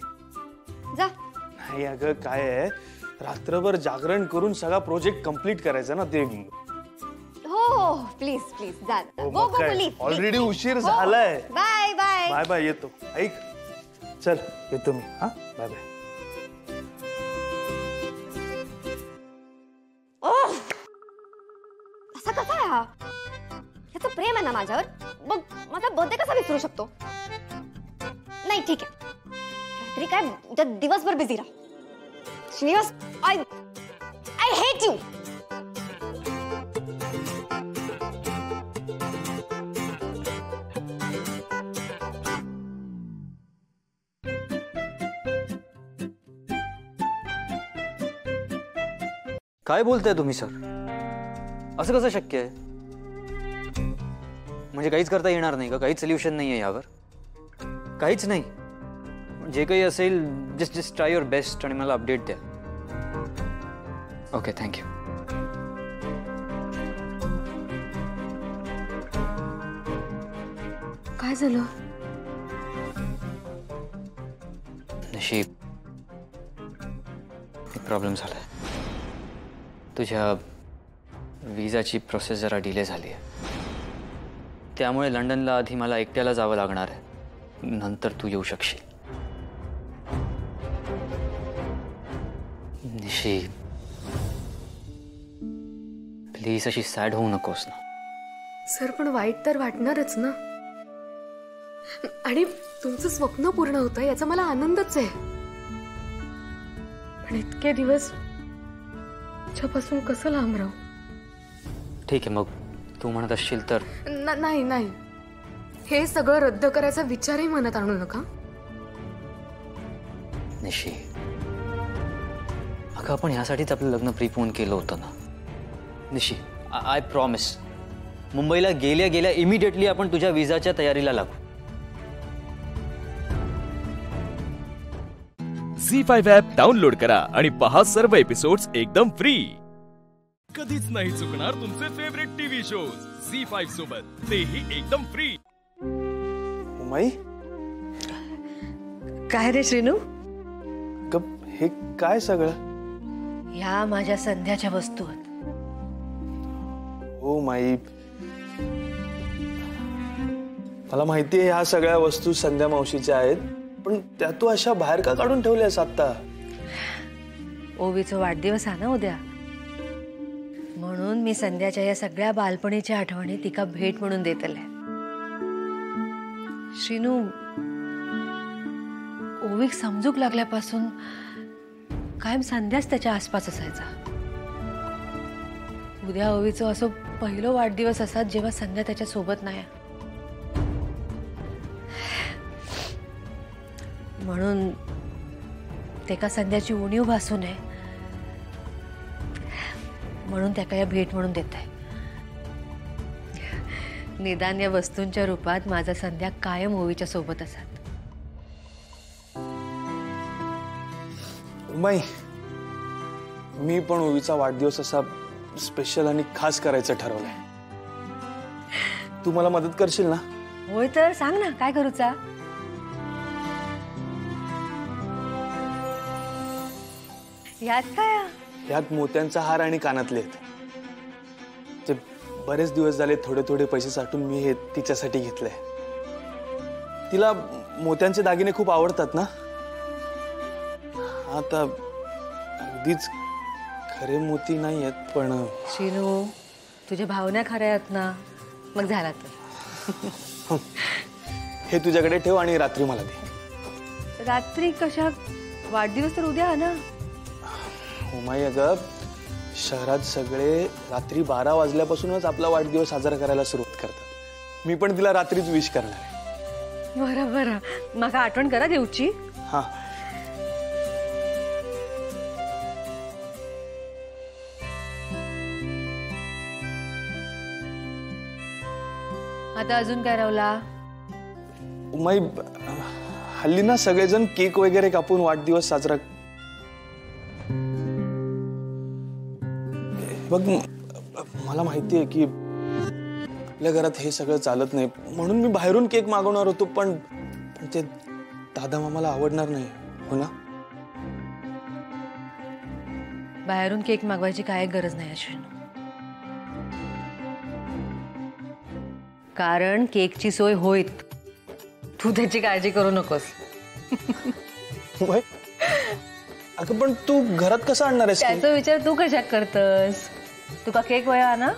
जा. नाही अगं काय आहे, रात्रभर जागरण करून सगळा प्रोजेक्ट कंप्लीट करायचा ना ते. हो प्लीज प्लीज जा. गो गो प्लीज. ऑलरेडी उशीर झालाय. Bye bye bye bye. येतो. ऐक चल येतो मी. हा बाय बाय. असा कसा आहे हा? याचं प्रेम आहे ना माझ्यावर, मग माझा बर्थडे कसा विसरू शकतो? नाही ठीक आहे, रात्री काय उद्या दिवसभर बिझी राहा. Srinivas I hate you. काय बोलताय तुम्ही सर? असं कसं शक्य आहे? म्हणजे काहीच करता येणार नाही का? काहीच सोल्युशन नाही आहे यावर? काहीच नाही? जे काही असेल जस्ट ट्राय युअर बेस्ट आणि मला अपडेट द्या. Okay thank you. काय झालं? नशीब एक प्रॉब्लेम झालाय. तुझ्या विजाची प्रोसेस जरा डिले झाली आहे, त्यामुळे लंडनला आधी मला एकट्याला जावं लागणार आहे, नंतर तू येऊ शकशील. निशी प्लीज अशी सॅड होऊ नकोस ना. सर पण वाईट तर वाटणारच ना. आणि तुमचं स्वप्न पूर्ण होतं याचा मला आनंदच आहे, पण इतके दिवस तुझ्यापासून कसं लांब राहू? ठीक आहे, मग तू म्हणत असशील तर. नाही नाही, हे सगळं रद्द करायचा विचारही मनात आणू नका. निशी अगं आपण ह्यासाठीच आपलं लग्न प्रीपोन केलं होतं ना. निशी आय प्रॉमिस, मुंबईला गेल्या गेल्या इमिडिएटली आपण तुझ्या विजाच्या तयारीला लागू. झी5 ॲप डाउनलोड करा आणि पहा सर्व एपिसोड्स एकदम फ्री. कधीच नाही चुकणार तुमचे फेवरेट टीव्ही शोज झी5 सोबत, तेही एकदम फ्री. माई काय रे श्रीनू? हे काय सगळं? ह्या माझ्या संध्याच्या वस्तू आहेत. हो माई, मला माहितीये ह्या सगळ्या वस्तू संध्या मावशीच्या आहेत, पण त्या तू अशा बाहेर का काढून ठेवल्यास आता? ओवीचा वाढदिवस आहे ना उद्या, म्हणून मी संध्याच्या या सगळ्या बालपणीच्या आठवणी तिका भेट म्हणून देतले. श्रीनू, ओवीक समजूक लागल्यापासून कायम संध्याच त्याच्या आसपास असायचा. उद्या ओवीचं असं पहिलं वाढदिवस असाच जेव्हा संध्या त्याच्या सोबत नाही. म्हणून ते का संध्याची उणीव भासू नये म्हणून त्या या भेट म्हणून देत आहे. निदान या वस्तूंच्या रूपात माझा संध्या कायम ओवीच्या सोबत असत. उमाई, मी पण ओवीचा वाढदिवस असा स्पेशल आणि खास करायचं ठरवलंय. तू मला मदत करशील ना? होय तर सांग ना काय करूचा. यात काय? यात मोत्यांचा हार आणि कानातले आहेत. ते बरेच दिवस झाले थोडे थोडे पैसे साठून मी हे तिच्यासाठी घेतलंय. तिला मोत्यांचे दागिने खूप आवडतात ना. आता अगदीच खरे मोती नाही आहेत पण शिनू तुझ्या भावना खऱ्या आहेत ना. मग झाला तर हे तुझ्याकडे ठेव आणि रात्री मला दे. रात्री कशा? वाढदिवस तर उद्या ना. उमाई अगं शहरात सगळे रात्री 12 वाजल्यापासूनच आपला वाढदिवस साजरा करायला सुरुवात करतात. मी पण तिला रात्रीच विश करणार आहे. बरं बरं माका आठवण करा देऊची. हा आता अजून काय रावला? उमाई हल्ली ना सगळेजण केक वगैरे कापून वाढदिवस साजरा. बघ मला माहिती आहे की आपल्या घरात हे सगळं चालत नाही म्हणून मी बाहेरून केक मागवणार होतो पण ते दादा मामाला आवडणार नाही. हो ना? बाहेरून केक मागवायची काय गरज नाही अश्विन. कारण केकची सोय होईल. तू त्याची काळजी करू नकोस. अगं पण तू घरात कसं आणणार आहेस? त्याचा विचार तू कशात करतस? तुका केक वया ना.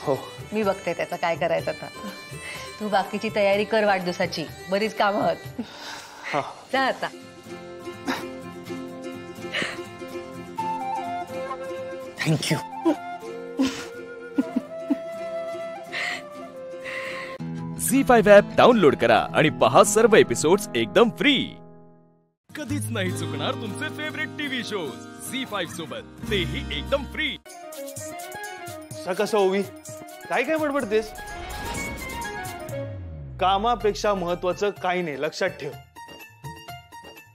हो मी बघते त्याचा काय करायचं आता. तू बाकीची तयारी कर वाढदिवसाची. बरीच कामं आहेत. जा आता. थँक्यू. झी5 ॲप डाउनलोड करा आणि पहा सर्व एपिसोड्स एकदम फ्री. कधीच नाही चुकणार तुमचे फेवरेट टीव्ही शोज झी5 सोबत, तेही एकदम फ्री. कसं ओवी काय काय बडबडतेस? कामापेक्षा महत्वाचं काही नाही, लक्षात ठेव.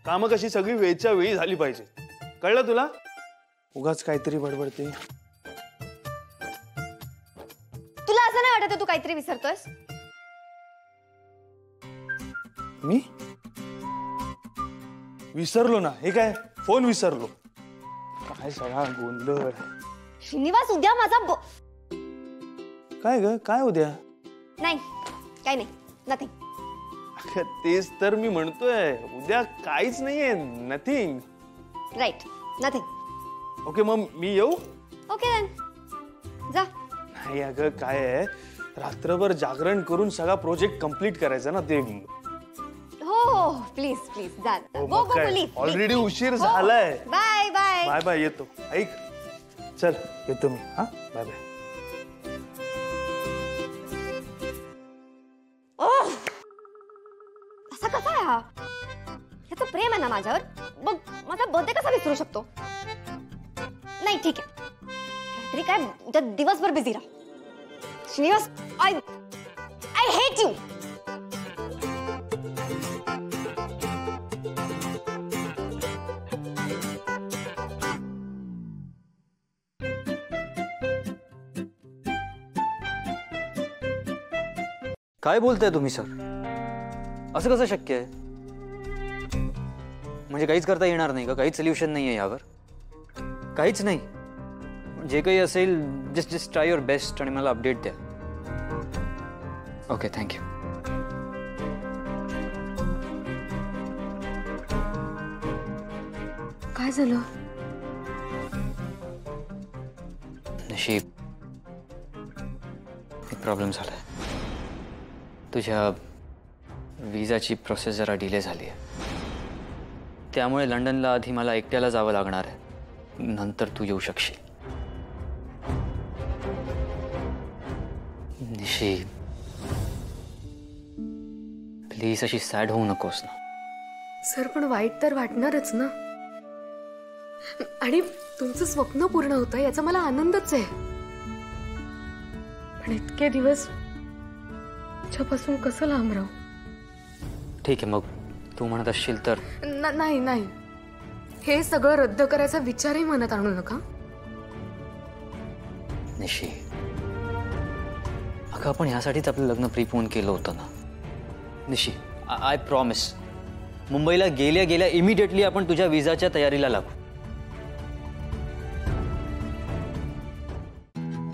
कामं कशी सगळी वेळच्या वेळी झाली पाहिजे, कळलं तुला? उगाच काहीतरी बडबडते. तुला असं नाही वाटत तू काहीतरी विसरतोयस? मी विसरलो ना. हे काय फोन विसरलो? काय सगळा गोंधळ. श्रीनिवास उद्या माझा काय ग काय उद्या? नाही काय नाही, नथिंग. तेच तर मी म्हणतोय, उद्या काहीच नाहीये, नथिंग. Right, nothing. ओके मग मी येऊ? ओके देन जा. नाही अगं काय आहे, रात्रभर जागरण करून सगळा प्रोजेक्ट कंप्लीट करायचा ना. ते हो प्लीज प्लीज जा. गो गो प्लीज. ऑलरेडी उशीर झालाय. Bye bye bye bye. येतो. ऐक चल येतो मी. हा बाय बाय. असा कसा आहे हा? ह्याचं प्रेम आहे ना माझ्यावर. मग माझा बर्थडे कसा विसरू शकतो? नाही ठीक आहे, रात्री काय उद्या दिवसभर बिझी राहा. Srinivas I hate you. काय बोलताय तुम्ही सर? असं कसं शक्य आहे? म्हणजे काहीच करता येणार नाही का? काहीच सोल्युशन नाही आहे यावर? काहीच नाही? जे काही असेल जस्ट ट्राय युअर बेस्ट आणि मला अपडेट द्या. Okay thank you. काय झालं? नशीब एक प्रॉब्लेम झालाय. तुझ्या विजाची प्रोसेस जरा डिले झाली आहे, त्यामुळे लंडनला आधी मला एकट्याला जावं लागणार आहे. नंतर तू येऊ शकशील. निशी, प्लीज अशी सॅड होऊ नकोस ना. सर पण वाईट तर वाटणारच ना. आणि तुमचं स्वप्न पूर्ण होतं याचा मला आनंदच आहे. पण इतके दिवस तुझ्यापासून कसं लांब राहू. ठीक आहे, मग तू म्हणत असशील तर. नाही नाही, हे सगळं रद्द करायचा विचारही मनात आणू नका. निशी, अगं आपण ह्यासाठीच आपलं लग्न प्रीपोन केलं होतं ना. निशी, आय प्रॉमिस, मुंबईला गेल्या गेल्या इमिडिएटली आपण तुझ्या विजाच्या तयारीला लागू.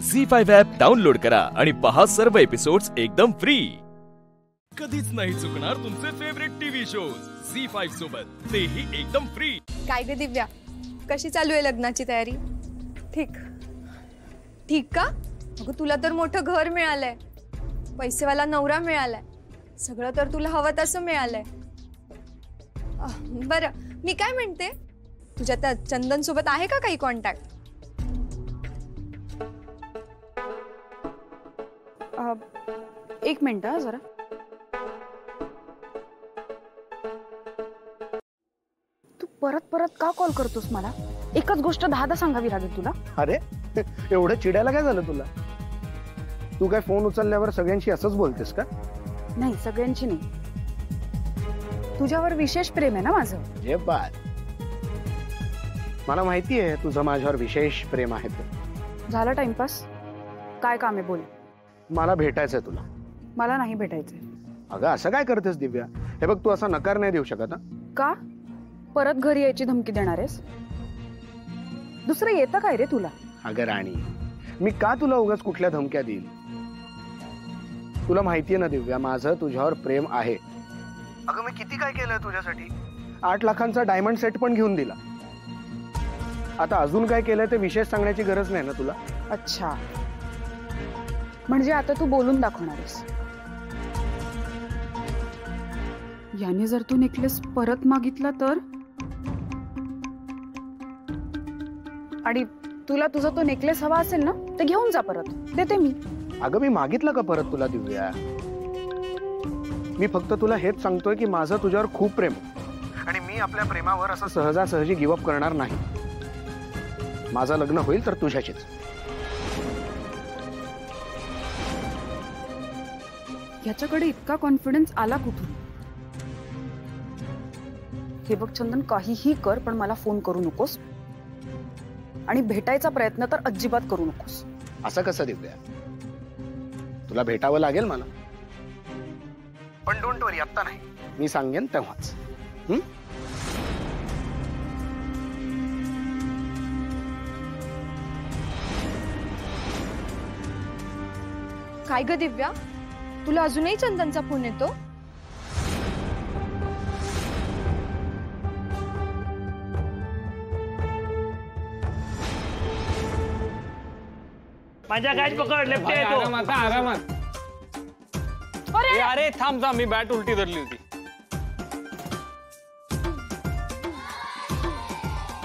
झी5 ॲप डाउनलोड करा आणि पहा सर्व एपिसोड्स एकदम फ्री. कधीच नाही चुकणार तुमचे फेवरेट टीव्ही शोज झी5 सोबत, तेही एकदम फ्री. काय ग दिव्या, कशी चालू आहे लग्नाची तयारी? ठीक ठीक का? अगं तुला तर मोठं घर मिळालंय, पैसेवाला नवरा मिळालाय, सगळं तर तुला हवं तसं मिळालंय. बरं, मी काय म्हणते, तुझ्या त्या चंदन सोबत आहे का काही कॉन्टॅक्ट? एक मिनिट जरा. तू परत परत का कॉल करतोस मला? एकच गोष्ट 10दा सांगावी लागेल तुला. अरे एवढं चिडायला काय झालं तुला? तू काय फोन उचलल्यावर सगळ्यांशी असंच बोलतेस का? नाही, सगळ्यांची नाही. तुझ्यावर विशेष प्रेम आहे ना माझं. जे बात, मला माहिती आहे तुझं माझ्यावर विशेष प्रेम आहे. झाला टाइमपास? काय काम आहे बोल. मला भेटायचंय तुला. मला नाही भेटायचंय. अगं असं काय करतेस दिव्या? हे बघ, तू असा नकार नाही देऊ शकत. का? परत घरी यायची धमकी देणार आहेस? दुसरं येतं काय रे तुला? अगं राणी, मी का तुला उगाच कुठल्या धमक्या देईल? तुला माहितीये ना दिव्या, माझं तुझ्यावर प्रेम आहे. अगं मी किती काय केलंय तुझ्यासाठी. 8 लाखांचा डायमंड सेट पण घेऊन दिला. आता अजून काय केलंय ते विशेष सांगण्याची गरज नाही ना तुला. अच्छा, म्हणजे आता तू बोलून दाखवणार आहेस. याने जर तू नेकलेस परत मागितला तर? आणि तुला तुझा तो नेकलेस हवा असेल ना, ते घेऊन जा, परत देते मी. अगं मी मागितलं का परत तुला दिव्या? मी फक्त तुला हेच सांगतोय की माझं तुझ्यावर खूप प्रेम आणि मी आपल्या प्रेमावर असं सहजासहजी गिव्हअप करणार नाही. माझं लग्न होईल तर तुझ्याशीच. याच्याकडे इतका कॉन्फिडन्स आला कुठून? हे बघ चंदन, काहीही कर पण मला फोन करू नकोस आणि भेटायचा प्रयत्न तर अजिबात करू नकोस. असं कसं दिव्या? तुला भेटावं लागेल मला, पण डोंट वरी, आता नाही. मी सांगेन तेव्हाच. काय ग दिव्या, तुला अजूनही चंदनचा फोन येतो? माझ्या काय पकड, लेफ्ट येतो. आरामात. अरे थांब थांब, मी बॅट उलटी धरली होती.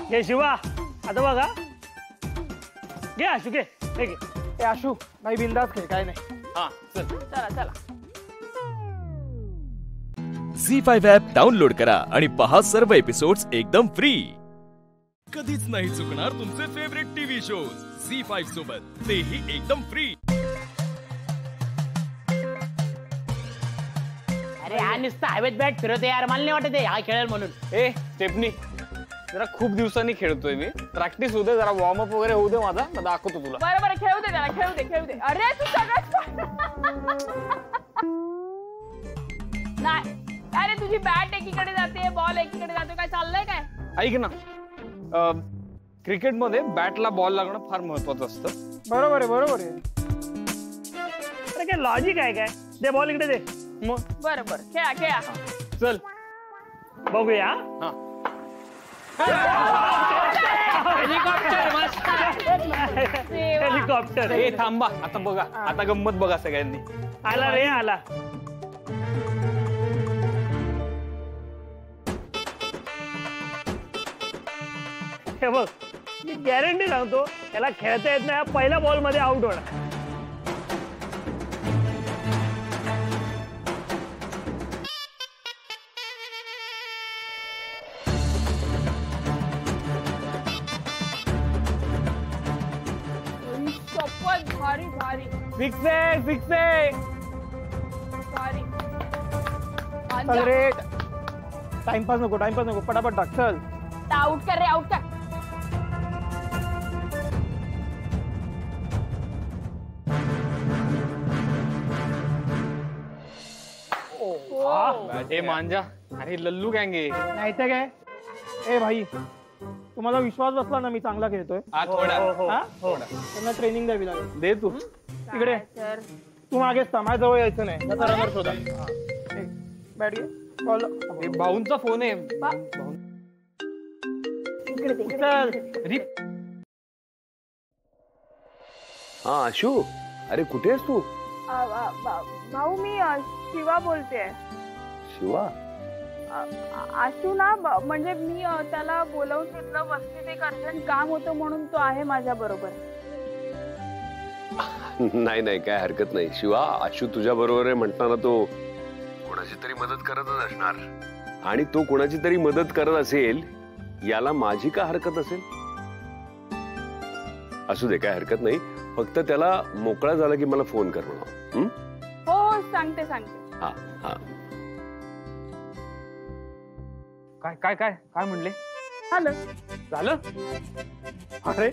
घे शिवा, आता बघा. घे आशू, घे. हे घे. ए आशू, भाई बिंदास खेळ, काय नाही. हा चल. चला चला. झी5 ॲप डाउनलोड करा आणि पहा सर्व एपिसोड्स एकदम फ्री. कधीच नाही चुकणार तुमचे फेवरेट टीव्ही शोज झी5 सोबत, तेही एकदम फ्री. अरे हा नुसतं हवेत बॅट फिरवते यार, मला नाही वाटत हा खेळेल म्हणून. ए स्टेपनी, जरा खूप दिवसांनी खेळतोय मी. प्रॅक्टिस होऊ दे, जरा वॉर्मअप वगैरे होऊ दे माझा, मग दाखवतो तुला. बरं खेळू दे त्याला, खेळू दे खेळू दे. अरे तू नाही, अरे तुझी बॅट एकीकडे जाते, बॉल एकीकडे जातो, काय चाललंय काय? ऐक ना, क्रिकेटमध्ये बॅटला बॉल लागणं फार महत्वाचं असतं. बरोबर आहे, बरोबर आहे. अरे काय लॉजिक आहे काय? दे बॉल इकडे दे. मग बरोबर, खेळा खेळा. चल बघूया. हेलिकॉप्टर. हे थांबा, आता बघा, आता गंमत बघा सगळ्यांनी. आला रे आला. हे बघ, मी गॅरंटी सांगतो, त्याला खेळता येत नाही, पहिल्या बॉल मध्ये आउट होणार. भारी भारी फिक्स आहे फिक्स आहे. भारी चल रे, टाइमपास नको पटापट टाक चल. आउट कर रे आउट कर. ए मांजा, अरे लल्लू गँग आहे. नाही तर काय. ए भाई, तुम्हाला विश्वास बसला ना मी चांगला खेळतोय. त्यांना ट्रेनिंग द्यावी लागेल. दे तू इकडे तू मागेच थांब, माझ्या जवळ यायचं नाही. रनर शोधा. बॅट घे. भाऊंचा फोन आहे. चल. हा आशू, अरे कुठे आहेस तू? भाऊ मी शिवा बोलते. शिवा? आशू ना म्हणजे मी त्याला बोलावून घेतलं, वस्तीत एक अर्जंट काम होतं म्हणून तो आहे माझ्या बरोबर. नाही नाही, काय हरकत नाही. शिवा, आशू तुझ्या बरोबर आहे म्हणताना तो कोणाची तरी मदत करतच असणार. आणि तो कोणाची तरी मदत करत असेल याला माझी का हरकत असेल? असू दे, काय हरकत नाही. फक्त त्याला मोकळा झाला की मला फोन कर म्हणा. हो सांगते. हा हा. काय काय काय काय म्हणले? झालं. अरे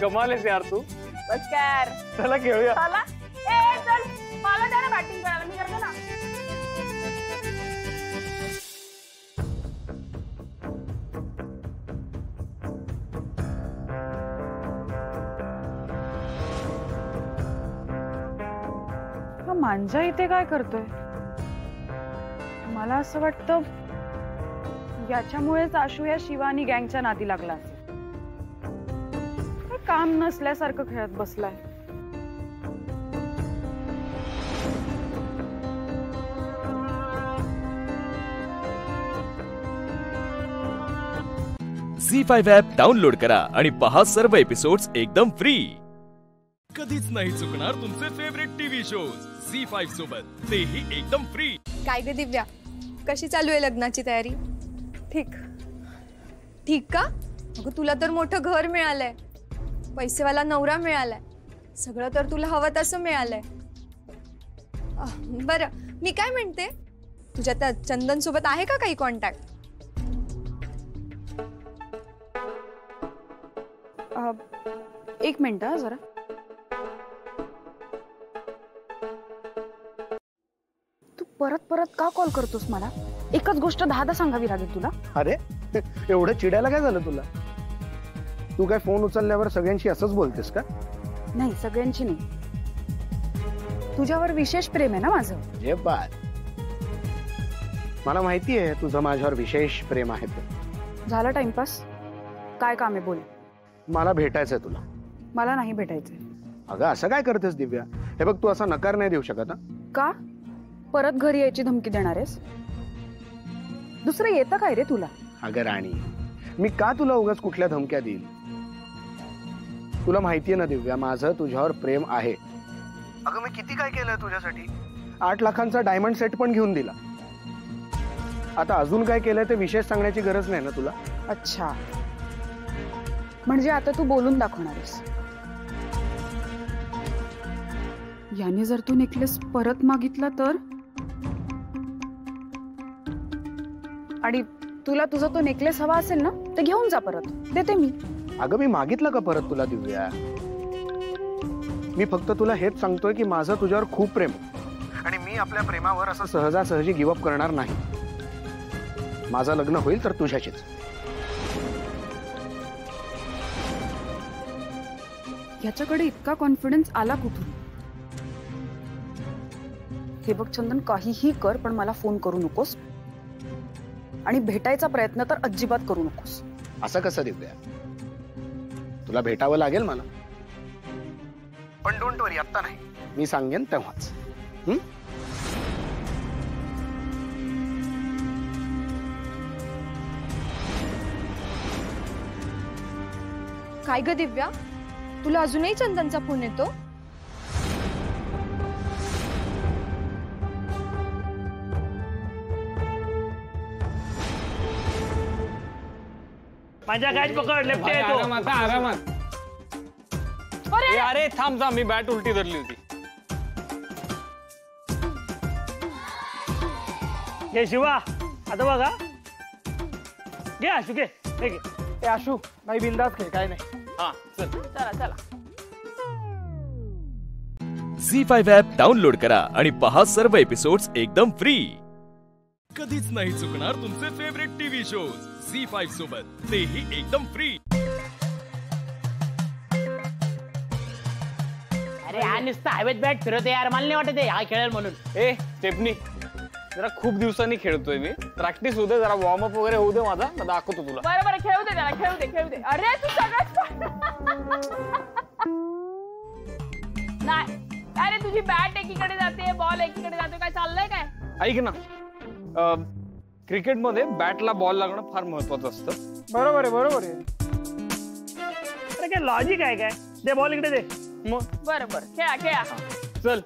कमाल आहेस यार तू. बस कर. चला खेळूया. चला. ए चल, मला द्या ना बॅटिंग करायला, मी करते ना. मांजा इथे काय करतोय? मला असं वाटतं याच्यामुळेच आशू या शिवा आणि गँगच्या नादी लागला असेल. काम नसल्यासारखं खेळत बसलाय. झी5 ॲप डाउनलोड करा आणि पहा सर्व एपिसोड्स एकदम फ्री. कधीच नाही चुकणार तुमचे फेवरेट टीव्ही शोज झी5 सोबत, तेही एकदम फ्री. काय ग दिव्या, कशी चालू आहे लग्नाची तयारी? ठीक. ठीक का? अगं तुला तर मोठं घर मिळालंय, पैसेवाला नवरा मिळालाय, सगळं तर तुला हवं तसं मिळालंय. बरं मी काय म्हणते, तुझ्या त्या चंदन सोबत आहे का काही कॉन्टॅक्ट? एक मिनिट जरा. तू परत परत का कॉल करतोस मला? एकच गोष्ट 10दा सांगावी लागेल तुला? अरे एवढं चिडायला काय झालं तुला? तू काय फोन उचलल्यावर सगळ्यांशी असंच बोलतेस का? नाही, सगळ्यांची नाही. तुझ्यावर विशेष प्रेम आहे ना माझं. जे बात, मला माहिती आहे तुझं माझ्यावर विशेष प्रेम आहे. झालं टाइमपास? काय काम आहे बोल. मला भेटायचंय तुला. मला नाही भेटायचंय. अगं असं काय करतेस दिव्या? हे बघ, तू असा नकार नाही देऊ शकत. का? परत घरी यायची धमकी देणार आहेस? दुसरं येतं काय रे तुला? अगं राणी, मी का तुला उगाच कुठल्या धमक्या देईल? तुला माहितीये ना दिव्या, माझं तुझ्यावर प्रेम आहे. अगं मी किती काय केलंय तुझ्यासाठी. 8 लाखांचा डायमंड सेट पण घेऊन दिला. आता अजून काय केलंय ते विशेष सांगण्याची गरज नाही ना तुला? अच्छा, म्हणजे आता तू बोलून दाखवणार आहेस. याने जर तू नेकलेस परत मागितला तर? आणि तुला तुझा तो नेकलेस हवा असेल ना, ते घेऊन जा परत, देते मी. अगं मी मागितलं का परत तुला दिव्या? मी फक्त तुला हेच सांगतोय की माझं तुझ्यावर खूप प्रेम, आणि मी आपल्या प्रेमावर असं सहजासहजी गिव्हअप करणार नाही. माझं लग्न होईल तर तुझ्याशीच. याच्याकडे इतका कॉन्फिडन्स आला कुठून? हे बघ चंदन, काहीही कर पण मला फोन करू नकोस, आणि भेटायचा प्रयत्न तर अजिबात करू नकोस. असं कसं दिव्या? तुला भेटावं लागेल मला, पण डोंट वरी, आता नाही. मी सांगेन तेव्हाच. काय ग दिव्या, तुला अजूनही चंदनचा फोन येतो? माझ्या काय पकड, लेफ्ट येतो. आरामात. अरे थांब थांब, मी बॅट उलटी धरली होती. घे शिवा, आता बघा. घे आशू, घे हे घे. ए आशू, नाही बिंदास खेळ, काय नाही. हा चल. चला चला. झी5 ॲप डाउनलोड करा आणि पहा सर्व एपिसोड्स एकदम फ्री. कधीच नाही चुकणार तुमचे फेवरेट टीव्ही शोज झी5 सोबत, तेही एकदम फ्री. अरे हा नुसतं हवेत बॅट फिरवते यार, मला नाही वाटत हा खेळेल म्हणून. ए स्टेपनी, जरा खूप दिवसांनी खेळतोय मी, प्रॅक्टिस होऊ दे, जरा वॉर्मअप वगैरे होऊ दे माझा, मग दाखवतो तुला. बरं खेळू दे त्याला, खेळू दे खेळू दे. अरे तू सगळं नाही. अरे तुझी बॅट एकीकडे जाते, बॉल एकीकडे जातो, काय चाललंय काय? ऐक ना, क्रिकेटमध्ये बॅटला बॉल लागणं फार महत्वाचं असतं. बरोबर आहे, बरोबर आहे. अरे काय लॉजिक आहे काय? दे बॉल इकडे दे. मग बरं खेळा खेळा. चल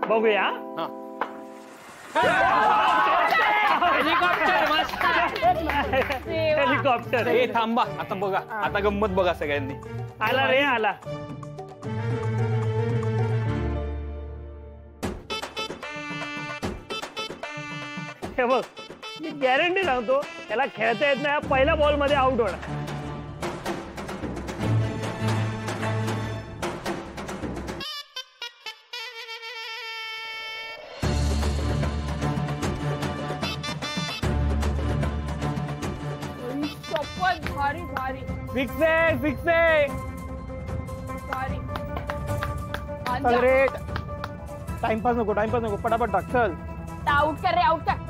बघूया. हा. हेलिकॉप्टर. हे थांबा, आता बघा, आता गंमत बघा सगळ्यांनी. आला रे आला. हे बघ, मी गॅरंटी सांगतो त्याला खेळता येत नाही, पहिल्या बॉल मध्ये आउट होणार. भारी भारी फिक्स आहे, फिक्स आहे. भारी. चल रे, टाइमपास नको, पटापट टाक. चल आउट कर रे, आउट कर.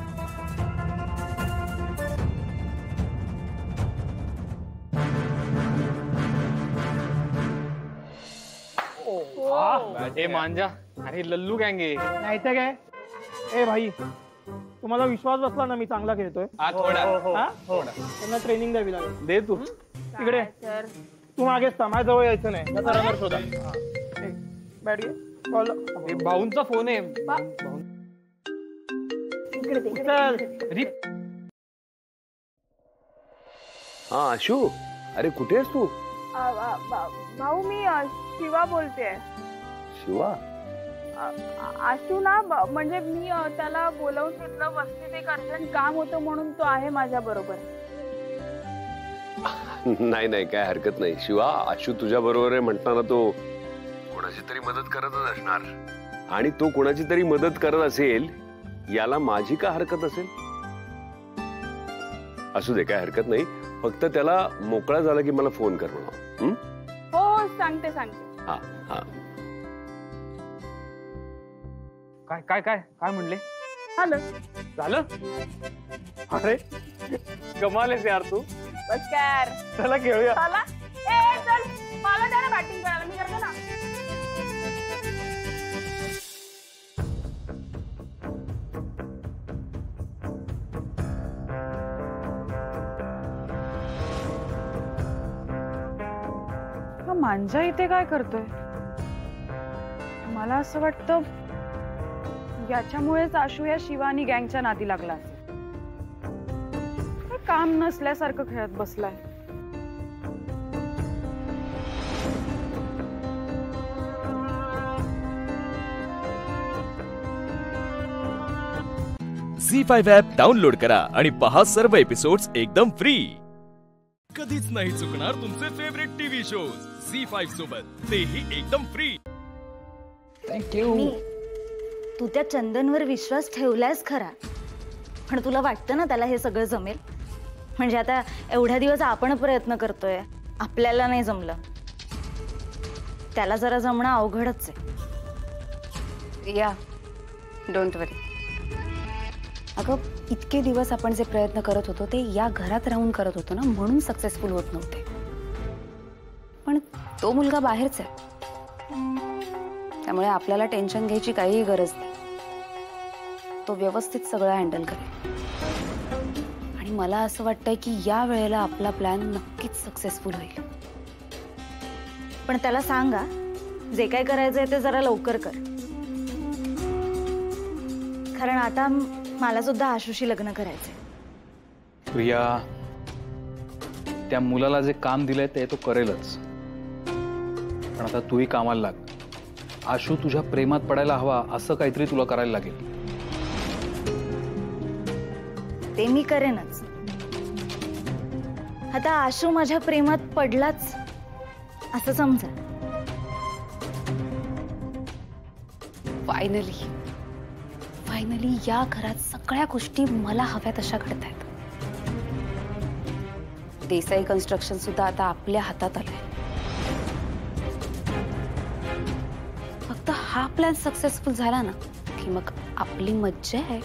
ए मांजा, अरे लल्लू गँगे. नाही तर काय. ए भाई, तुम्हाला विश्वास बसला ना मी चांगला खेळतोय? त्यांना ट्रेनिंग द्यावी लागेल. दे तू तिकडे. तू मागेच था, माझ्या जवळ यायचं नाही. रनर शोधा. बॅट घे. भाऊंचा फोन आहे. चल. हा आशू, अरे कुठे आहेस तू? भाऊ मी शिवा बोलते. शिवा? आशू ना, म्हणजे मी त्याला बोलावून घेतलं, वस्तीत एक अर्जंट काम होतं म्हणून तो आहे माझ्या बरोबर. नाही काय हरकत नाही. शिवा, आशू तुझ्या बरोबर आहे म्हणताना तो कोणाची तरी मदत करतच असणार. आणि तो कोणाची तरी मदत करत असेल याला माझी का हरकत असेल? असू दे, काय हरकत नाही. फक्त त्याला मोकळा झाला की मला फोन कर म्हणा. हो सांगते. हा हा. काय काय काय काय म्हणले? झालं. अरे कमाल आहेस यार तू. बस कर. चला खेळूया. चला. ए चल, मला द्या ना बॅटिंग करायला, मी करते ना. हा मांजा इथे काय करतोय? मला असं वाटतं याच्यामुळेच आशू या शिवानी गँगच्या नादी लागला असेल. काम नसल्यासारखं खेळत बसलाय. झी5 ॲप डाउनलोड करा आणि पहा सर्व एपिसोड्स एकदम फ्री. कधीच नाही चुकणार तुमचे फेवरेट टीव्ही शोज झी5 सोबत, तेही एकदम फ्री. थँक्यू. तू त्या चंदनवर विश्वास ठेवलायस खरा, पण तुला वाटतं ना त्याला हे सगळं जमेल? म्हणजे आता एवढ्या दिवस आपण प्रयत्न करतोय, आपल्याला नाही जमलं, त्याला जरा जमणं अवघडच आहे. या डोंट वरी. अगं इतके दिवस आपण जे प्रयत्न करत होतो ते या घरात राहून करत होतो ना, म्हणून सक्सेसफुल होत नव्हते. पण तो मुलगा बाहेरच आहे, त्यामुळे आपल्याला टेन्शन घ्यायची काहीही गरज नाही. तो व्यवस्थित सगळं हँडल करेल. आणि मला असं वाटतंय की या वेळेला आपला प्लॅन नक्कीच सक्सेसफुल होईल. पण त्याला सांगा जे काय करायचंय ते जरा लवकर कर, कारण आता मला सुद्धा आशूशी लग्न करायचंय. प्रिया, त्या मुलाला जे काम दिलंय ते तो करेलच. पण आता तूही कामाला लाग. आशू तुझ्या प्रेमात पडायला हवा असं काहीतरी तुला करायला लागेल. ते मी करेनच. आता आशू माझ्या प्रेमात पडलाच असं समजा. फायनली या घरात सगळ्या गोष्टी मला हव्या तशा घडतायत. देसाई कन्स्ट्रक्शन सुद्धा आता आपल्या हातात आलंय. फक्त हा प्लॅन सक्सेसफुल झाला ना की मग आपली मज्जा आहे.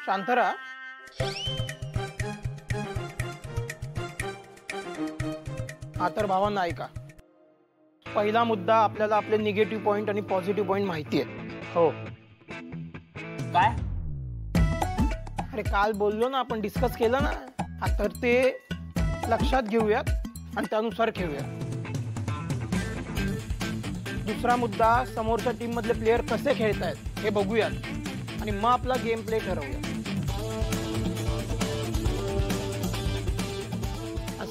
शांत राहा. हा तर भावांना ऐका. पहिला मुद्दा, आपल्याला आपले निगेटिव्ह पॉइंट आणि पॉझिटिव्ह पॉइंट माहिती आहे. हो. काय? अरे काल बोललो ना आपण, डिस्कस केलं ना. हा तर ते लक्षात घेऊयात आणि त्यानुसार खेळूयात. दुसरा मुद्दा, समोरच्या टीम मधले प्लेयर कसे खेळतायत हे बघूयात आणि मग आपला गेम प्ले ठरवूयात.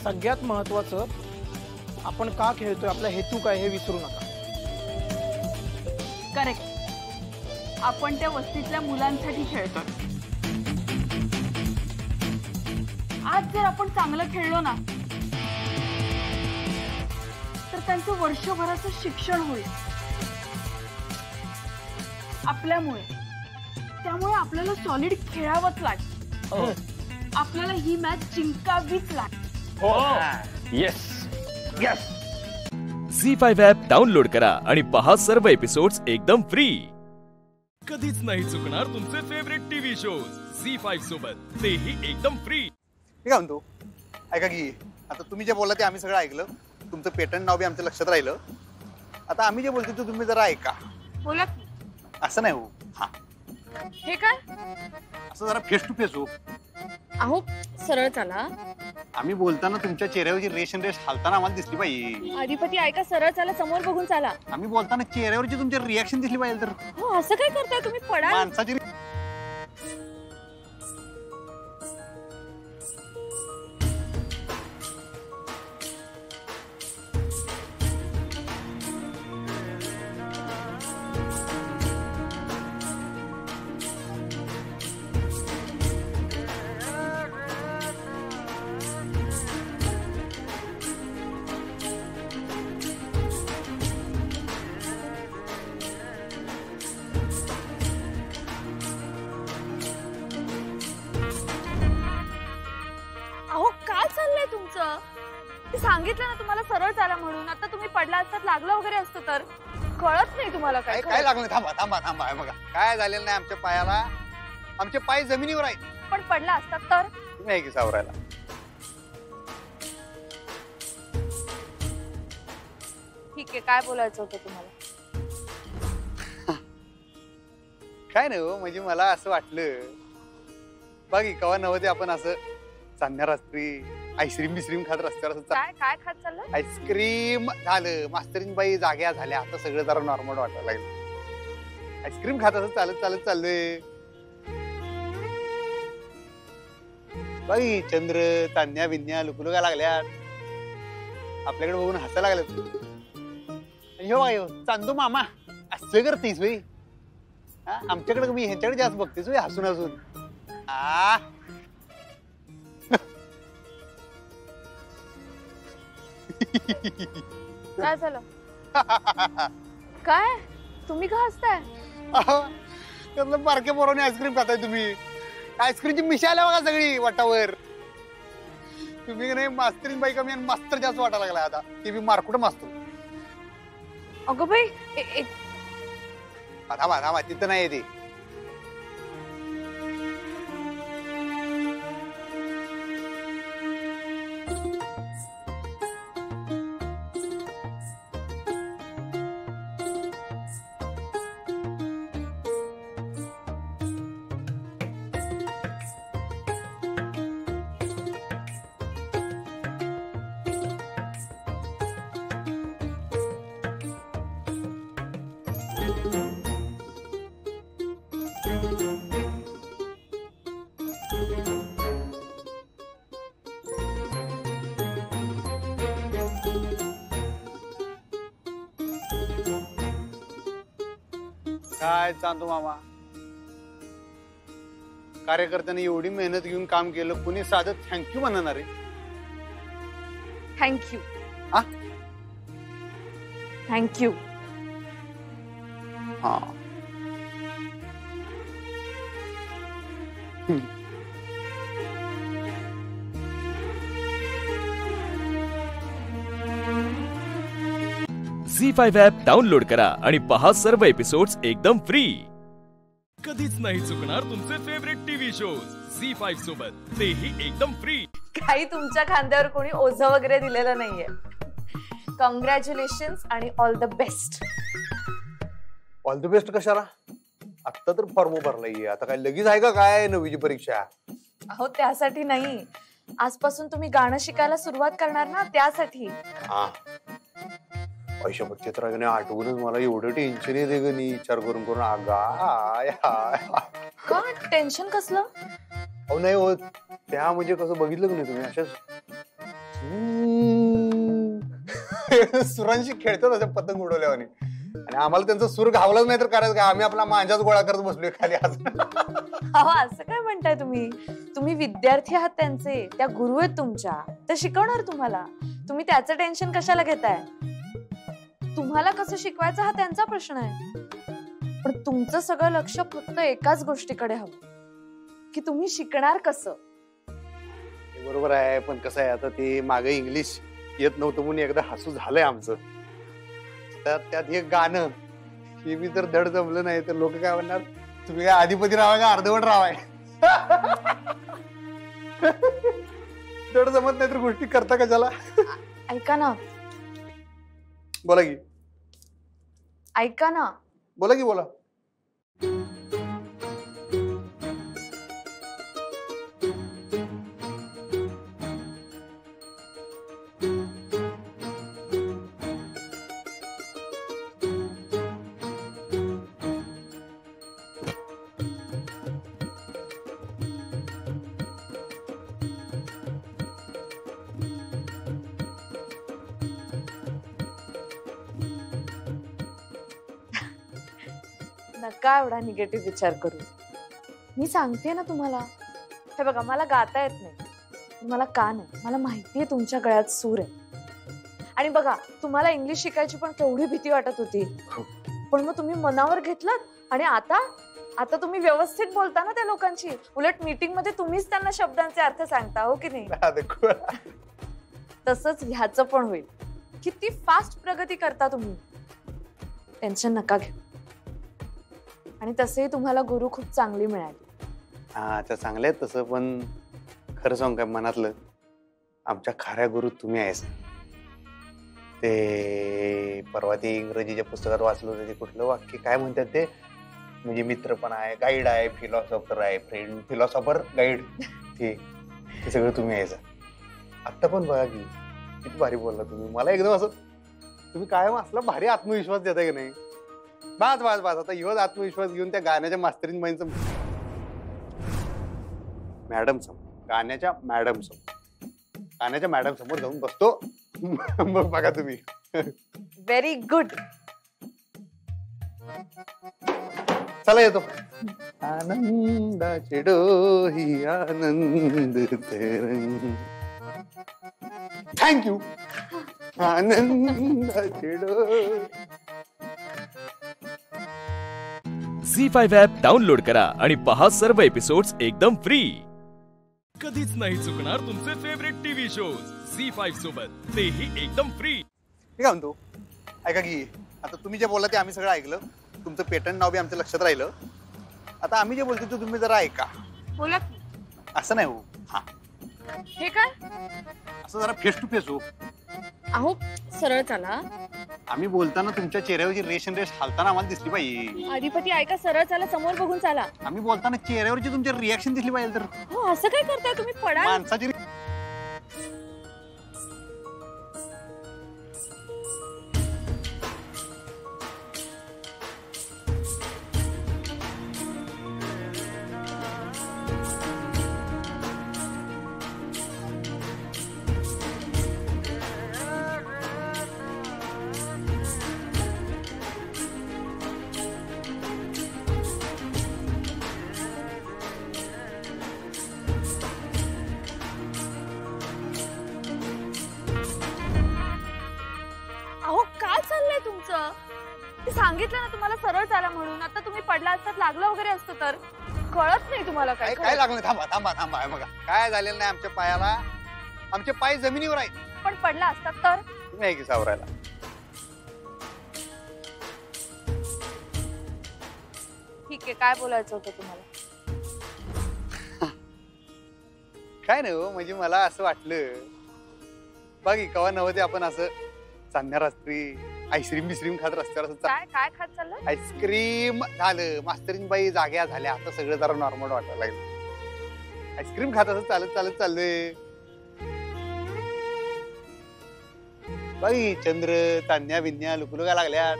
सगळ्यात महत्वाचं, आपण का खेळतोय, आपला हेतू काय हे विसरू नका. करेक्ट. आपण त्या वस्तीतल्या मुलांसाठी खेळतोय. आज जर आपण चांगलं खेळलो ना तर त्यांचं वर्षभराचं शिक्षण होईल आपल्यामुळे. त्यामुळे आपल्याला सॉलिड खेळावंच लागेल. आपल्याला ही मॅच जिंकावीच लागेल. Yes yes. Zee5 app download करा आणि पहा सर्व एपिसोड्स एकदम फ्री. कधीच नाही चुकणार तुमचे फेवरेट टीव्ही शोज झी5 सोबत, तेही एकदम फ्री. मी काय म्हणतो, ऐका की, आता तुम्ही जे बोलला ते आम्ही सगळं ऐकलं. तुमचं पेटंट नाव बी आमच्या लक्षात राहिलं. आता आम्ही जे बोलतो ते तुम्ही जरा ऐका. बोला. असं नाही हो. हा, हे काय असं जरा फेस टू फेस हो. अहो सरळ चला. आम्ही बोलताना तुमच्या चेहऱ्यावरची रेश हालताना आम्हाला दिसली पाहिजे. अधिपती ऐका, सरळ चला, समोर बघून चाला. आम्ही बोलताना चेहऱ्यावरची तुमची रिॲक्शन दिसली पाहिजे. तर हो, असं काय करताय तुम्ही? पडा. माणसाची सांगितलं ना तुम्हाला सरळ चाला म्हणून. आता तुम्ही पडला असतात, लागलं वगैरे असतं तर कळत नाही तुम्हाला. काय काय लागलं? थांबा थांबा थांबा. बघा काय झालेलं नाही आमच्या पायाला. आमचे पाय जमिनीवर आहेत. पण पडला असतात तर नाही की सावरायला. ठीक आहे, काय बोलायचं होतं तुम्हाला? काय नाही हो, म्हणजे मला असं वाटलं बाकी कवा नव्हते आपण असं चांदण्या रात्री आईस्क्रीम बिस्क्रीम खात रस्त्यावर. काय काय खात चाललं? आईस्क्रीम झालं, मास्तरीन बाई जाग्या झाल्या, आता सगळं जरा नॉर्मल वाटायला लागलं. आईस्क्रीम खात असं चालत चालत चाललोय. बाई चंद्र चांदण्या बिन्या लुकलुका लागल्यात, आपल्याकडे बघून हसायला लागल्यात. हो बाई चांदू मामा असं करतेस बाई. आमच्याकडे मी ह्याच्याकडे जास्त बघतेस बाई हसून हसून. काय झालं? काय तुम्ही का हसताय? त्यातलं बारके पोराने आईस्क्रीम खाताय तुम्ही. आईस्क्रीमची मिशा आल्या बघा सगळी वाटावर. तुम्ही नाही मास्तरीन बाई कमी आणि मास्तर जास्त वाटायला लागलाय आता. ते बी मारकुट मास्तर. अगं बाई थांबा थांबा, तिथं नाही ते. काय चांदू मामा, कार्यकर्त्यांनी एवढी मेहनत घेऊन काम केलं, कुणी साधं थँक्यू म्हणणार आहे? थँक्यू. हा? थँक्यू. हा. झी5 ॲप डाउनलोड करा आणि पहा सर्व एपिसोड्स एकदम फ्री. कधीच नाही चुकणार तुमचे फेवरेट टीव्ही शोज झी5 सोबत, तेही एकदम फ्री. काही तुमच्या खांद्यावर कोणी ओझं वगैरे दिलेलं नाहीये. कॉंग्रॅच्युलेशन आणि all the best. All the best कशाला? आता तर फॉर्म भरलाय, आता काय लगेच आहे का काय नवीची परीक्षा? अहो त्यासाठी नाही, आजपासून तुम्ही गाणं शिकायला सुरुवात करणार ना, त्यासाठी. हा, पैशा चित्राने आठवूनच मला एवढं टेन्शन येते ग नी, विचार करून करून. का टेन्शन कसलं? अहो नाही होत त्या, म्हणजे कसं बघितलं की नाही तुम्ही, अशाच सुरांशी खेळतात अशा पतंग उडवल्यावानी, आणि आम्हाला त्यांचा सूर घावलाच नाही तर करायचं काय? आम्ही आपला मांजाच गोळा करत बसलोय खाली. असं काय म्हणताय तुम्ही? तुम्ही विद्यार्थी आहात त्यांचे, त्या गुरु आहेत तुमच्या, ते शिकवणार तुम्हाला. तुम्ही त्याचं टेन्शन कशाला घेताय? तुम्हाला कसं शिकवायचं हा त्यांचा प्रश्न आहे, पण तुमचं सगळं लक्ष फक्त एकाच गोष्टीकडे हवं की तुम्ही शिकणार कसं. बरोबर आहे, पण कसं आहे आता, ते मागे इंग्लिश येत नव्हतं म्हणून एकदा हसू झालंय आमचं. त्यात एक गाणं हे बी जर धड जमलं नाही तर लोक काय म्हणणार, तुम्ही काय अधिपती राहाय का अर्धवट राहाय? धड जमत नाही तर गोष्टी करता कशाला? ऐका ना. बोला की. ऐका ना. बोला की बोला. नका एवढा निगेटिव्ह विचार करू. मी सांगते ना तुम्हाला, हे बघा, मला गाता येत नाही, मला कान आहे, मला माहितीये तुमच्या गळ्यात सूर आहे. आणि बघा, तुम्हाला इंग्लिश शिकायची पण केवढी भीती वाटत होती, पण मग तुम्ही मनावर घेतलात आणि आता तुम्ही व्यवस्थित बोलता ना त्या लोकांची. उलट मीटिंग मध्ये तुम्हीच त्यांना शब्दांचे अर्थ सांगता, हो की नाही? तसंच ह्याचं पण होईल. किती फास्ट प्रगती करता तुम्ही, टेन्शन नका घेऊ. आणि तसेही तुम्हाला गुरु खूप चांगली मिळाली. हा, तर चांगले आहेत तसं, पण खरं सांग काय मनातलं, आमच्या खऱ्या गुरु तुम्ही आहेस. ते परवा ते इंग्रजीच्या पुस्तकात वाचलं होतं, ते कुठलं वाक्य काय म्हणतात ते, म्हणजे मित्र पण आहे, गाईड आहे, फिलॉसॉफर आहे, फ्रेंड, फिलॉसॉफर, गाईड, ते सगळं तुम्ही आहेस. आता पण बघा की किती भारी बोलला तुम्ही. मला एकदम असं, तुम्ही कायम असला भारी आत्मविश्वास देताय की नाही? बास बास बास, आता ह्योच आत्मविश्वास घेऊन त्या गाण्याच्या मास्तरीन बाईंचं, मॅडम समोर, गाण्याच्या मॅडम समोर जाऊन बसतो. मग बघा तुम्ही. Very good. चला येतो. आनंदाचे डोही आनंद तरंग. थँक्यू. आनंदाचे डोही. झी5 ॲप डाउनलोड करा आणि पहा सर्व एपिसोड्स एकदम फ्री. कधीच नाही चुकणार तुमचे फेवरेट टीव्ही शोज झी5 सोबत, तेही एकदम फ्री. मी काय म्हणतो, ऐका की, आता तुम्ही जे बोलला ते आम्ही सगळं ऐकलं, तुमचं पेटंट नाव बी आमच्या लक्षात राहिलं. आता आम्ही जे बोलतो ते तुम्ही जरा ऐका. बोला. असं नाही हो. हा, हे काय? असं जरा फेस टू फेस हो. अहो सरळ चला. आम्ही बोलताना तुमच्या चेहऱ्यावरची रेश हालताना आम्हाला दिसली पाहिजे. अधिपती ऐका, सरळ चला, समोर बघून चाला. आम्ही बोलताना चेहऱ्यावरची तुमच्या रिॲक्शन दिसली पाहिजे. तर हो, असं काय करताय तुम्ही? पडा. माणसाची सांगितलं ना तुम्हाला सरळ चाला म्हणून. आता तुम्ही पडला असतात, लागलं वगैरे असतं तर कळत नाही तुम्हाला काय काय लागलं. थांबा थांबा थांबा. हे बघा काय झालेलं नाही आमच्या पायाला. आमचे पाय जमिनीवर आहेत. पण पडला असतात तर तुम्ही आहे की सावरायला. ठीक आहे. काय बोलायचं होतं तुम्हाला? काय नाही हो, म्हणजे मला असं वाटलं बाकी कवा नव्हते आपण असं चांदण्या रात्री आईस्क्रीम बिस्क्रीम खात रस्त्यावर असं काय काय खात चाललं? आईस्क्रीम झालं. मास्तरीन बाई जाग्या झाल्या. आता सगळं जरा नॉर्मल वाटायला लागलं. आईस्क्रीम खात असं चालत चालत चाललोय. बाई चंद्र तान्या बिन्या लुकलुका लागल्यात.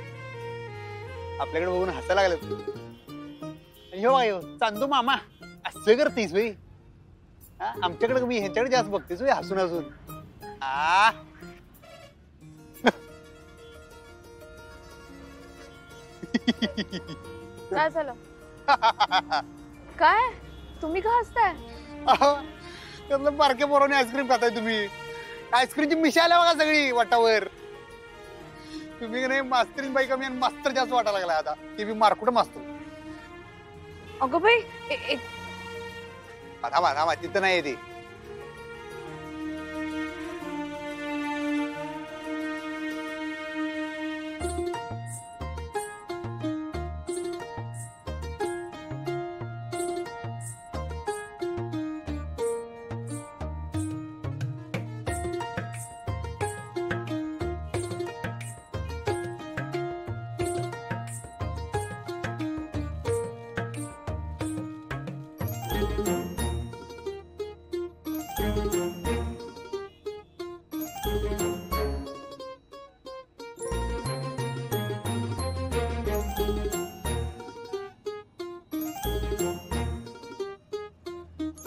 आपल्याकडे बघून हसायला लागल्यात. हो बाई चांदू मामा असं करतेस बाई. आमच्याकडे मी ह्यांच्याकडे जास्त बघतेस बाई हसून हसून. काय झालं? काय तुम्ही का हसताय? त्यातलं बारके पोराने आईस्क्रीम खाताय तुम्ही. आईस्क्रीमची मिशी आल्या बघा सगळी वाटावर. तुम्ही नाही मास्तरीन बाई कमी आणि मास्तर जास्त वाटायला लागला आता. ते बी मारकुट मास्तर. अगं बाई थांबा थांबा तिथं नाही ते.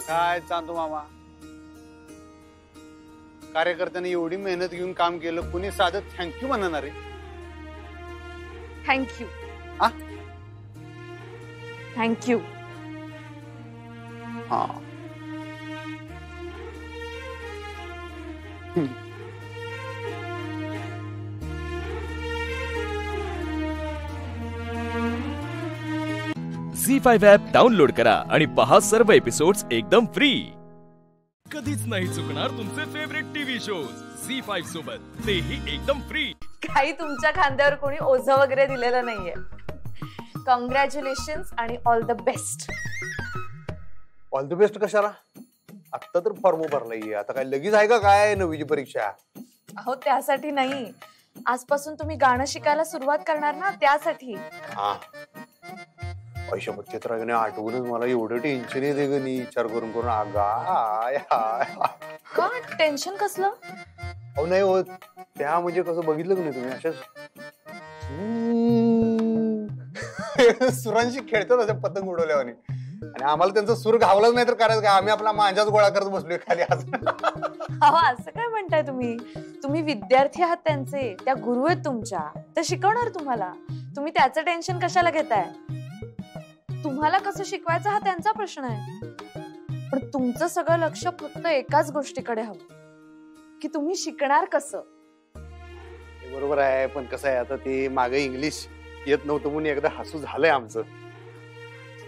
काय चांदू मामा कार्यकर्त्यांनी एवढी मेहनत घेऊन काम केलं. कुणी साधं थँक्यू म्हणणार आहे. Thank you thank you. हा झी5 ॲप डाउनलोड करा आणि पहा सर्व एपिसोड्स एकदम फ्री. कधीच नाही चुकणार तुमचे फेवरेट टीव्ही शोज झी5 सोबत, तेही एकदम फ्री. काही तुमच्या खांद्यावर कोणी ओझं वगैरे दिलेलं नाहीये. कॉंग्रॅच्युलेशन आणि all the best. All the best कशाला? आता तर फॉर्म भरलाय. आता काय लगेच आहे का काय नववीची परीक्षा? अहो त्यासाठी नाही, आजपासून तुम्ही गाणं शिकायला सुरुवात करणार ना त्यासाठी. हा पैशा चित्राने आठवूनच मला एवढं टेन्शन येते ग नी. विचार करून करून का टेन्शन कसलं? अहो नाही होत त्या म्हणजे कसं बघितलं की नाही तुम्ही अशाच सुरांशी खेळतात अशा पतंग उडवल्यावानी. आणि आम्हाला त्यांचा सूर घावलाच नाही तर करायचं काय? आम्ही आपला मांजाच गोळा करत बसलोय खाली. अहो असं काय म्हणताय तुम्ही? तुम्ही विद्यार्थी आहात त्यांचे, त्या गुरु आहेत तुमच्या, ते शिकवणार तुम्हाला. तुम्ही त्याचं टेन्शन कशाला घेताय? तुम्हाला कसं शिकवायचं हा त्यांचा प्रश्न आहे. पण तुमचं सगळं लक्ष फक्त एकाच गोष्टीकडे हवं की तुम्ही शिकणार कसं. बरोबर आहे, पण कसं आहे आता ते मागे इंग्लिश येत नव्हतं म्हणून एकदा हसू झालंय आमचं.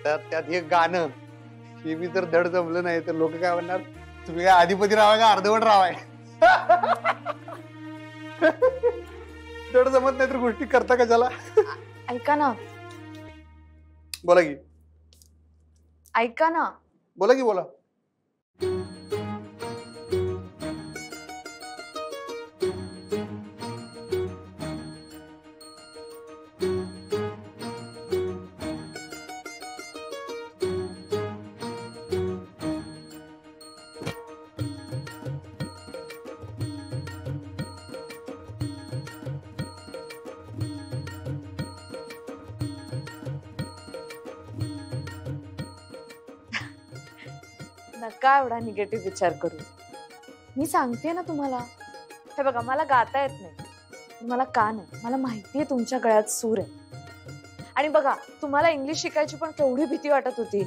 त्यात हे गाणं हे मी तर धड जमलं नाही तर लोक काय म्हणणार, तुम्ही काय अधिपती राहाय का अर्धवट राहाय? धड जमत नाही तर गोष्टी करता कशाला? ऐका ना. बोला की. ऐका ना. बोला की बोला. नका एवढा निगेटिव्ह विचार करू. मी सांगते ना तुम्हाला. हे बघा मला गाता येत नाही, मला कान आहे. मला माहितीये तुमच्या गळ्यात सूर आहे. आणि बघा तुम्हाला इंग्लिश शिकायची पण केवढी भीती वाटत होती,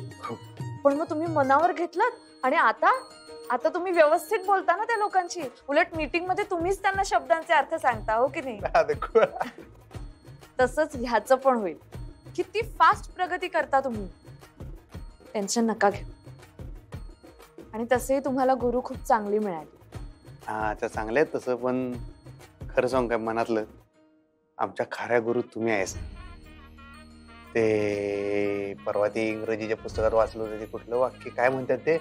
पण मग तुम्ही मनावर घेतलात आणि आता तुम्ही व्यवस्थित बोलता ना त्या लोकांची. उलट मीटिंग मध्ये तुम्हीच त्यांना शब्दांचे अर्थ सांगता, हो की नाही? तसंच ह्याचं पण होईल. किती फास्ट प्रगती करता तुम्ही. टेन्शन नका घेऊ. आणि तसेही तुम्हाला गुरु खूप चांगली मिळाली. हा त्या चांगले आहेत तसं, पण खरं सांग काय मनातलं, आमच्या खऱ्या गुरु तुम्ही आहेस. ते परवा ते इंग्रजीच्या पुस्तकात वाचलं होतं, ते कुठलं वाक्य काय म्हणतात ते,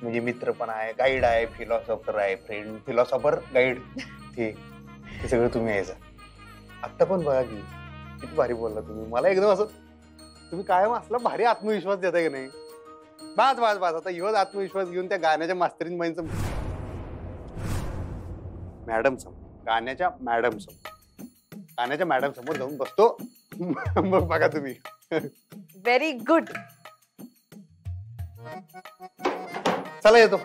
म्हणजे मित्र पण आहे, गाईड आहे, फिलॉसॉफर आहे, फ्रेंड, फिलॉसॉफर, गाईड, ते सगळं तुम्ही आहेस. आत्ता पण बघा की किती भारी बोलला तुम्ही. मला एकदम असं तुम्ही कायम असला भारी आत्मविश्वास देताय की नाही. बास बास बास, आता ह्योच आत्मविश्वास घेऊन त्या गाण्याच्या मास्तरीन बाईंचं मॅडम समोर, गाण्याच्या मॅडम समोर जाऊन बसतो. मग बघा तुम्ही. Very good. चला येतो.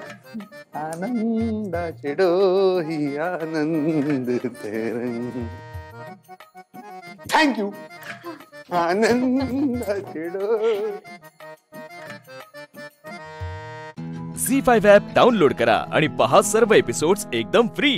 आनंदाचे डोही आनंद तरंग. थँक्यू. आनंदाचे डोही. झी5 ॲप डाउनलोड करा आणि पहा सर्व एपिसोड्स एकदम फ्री.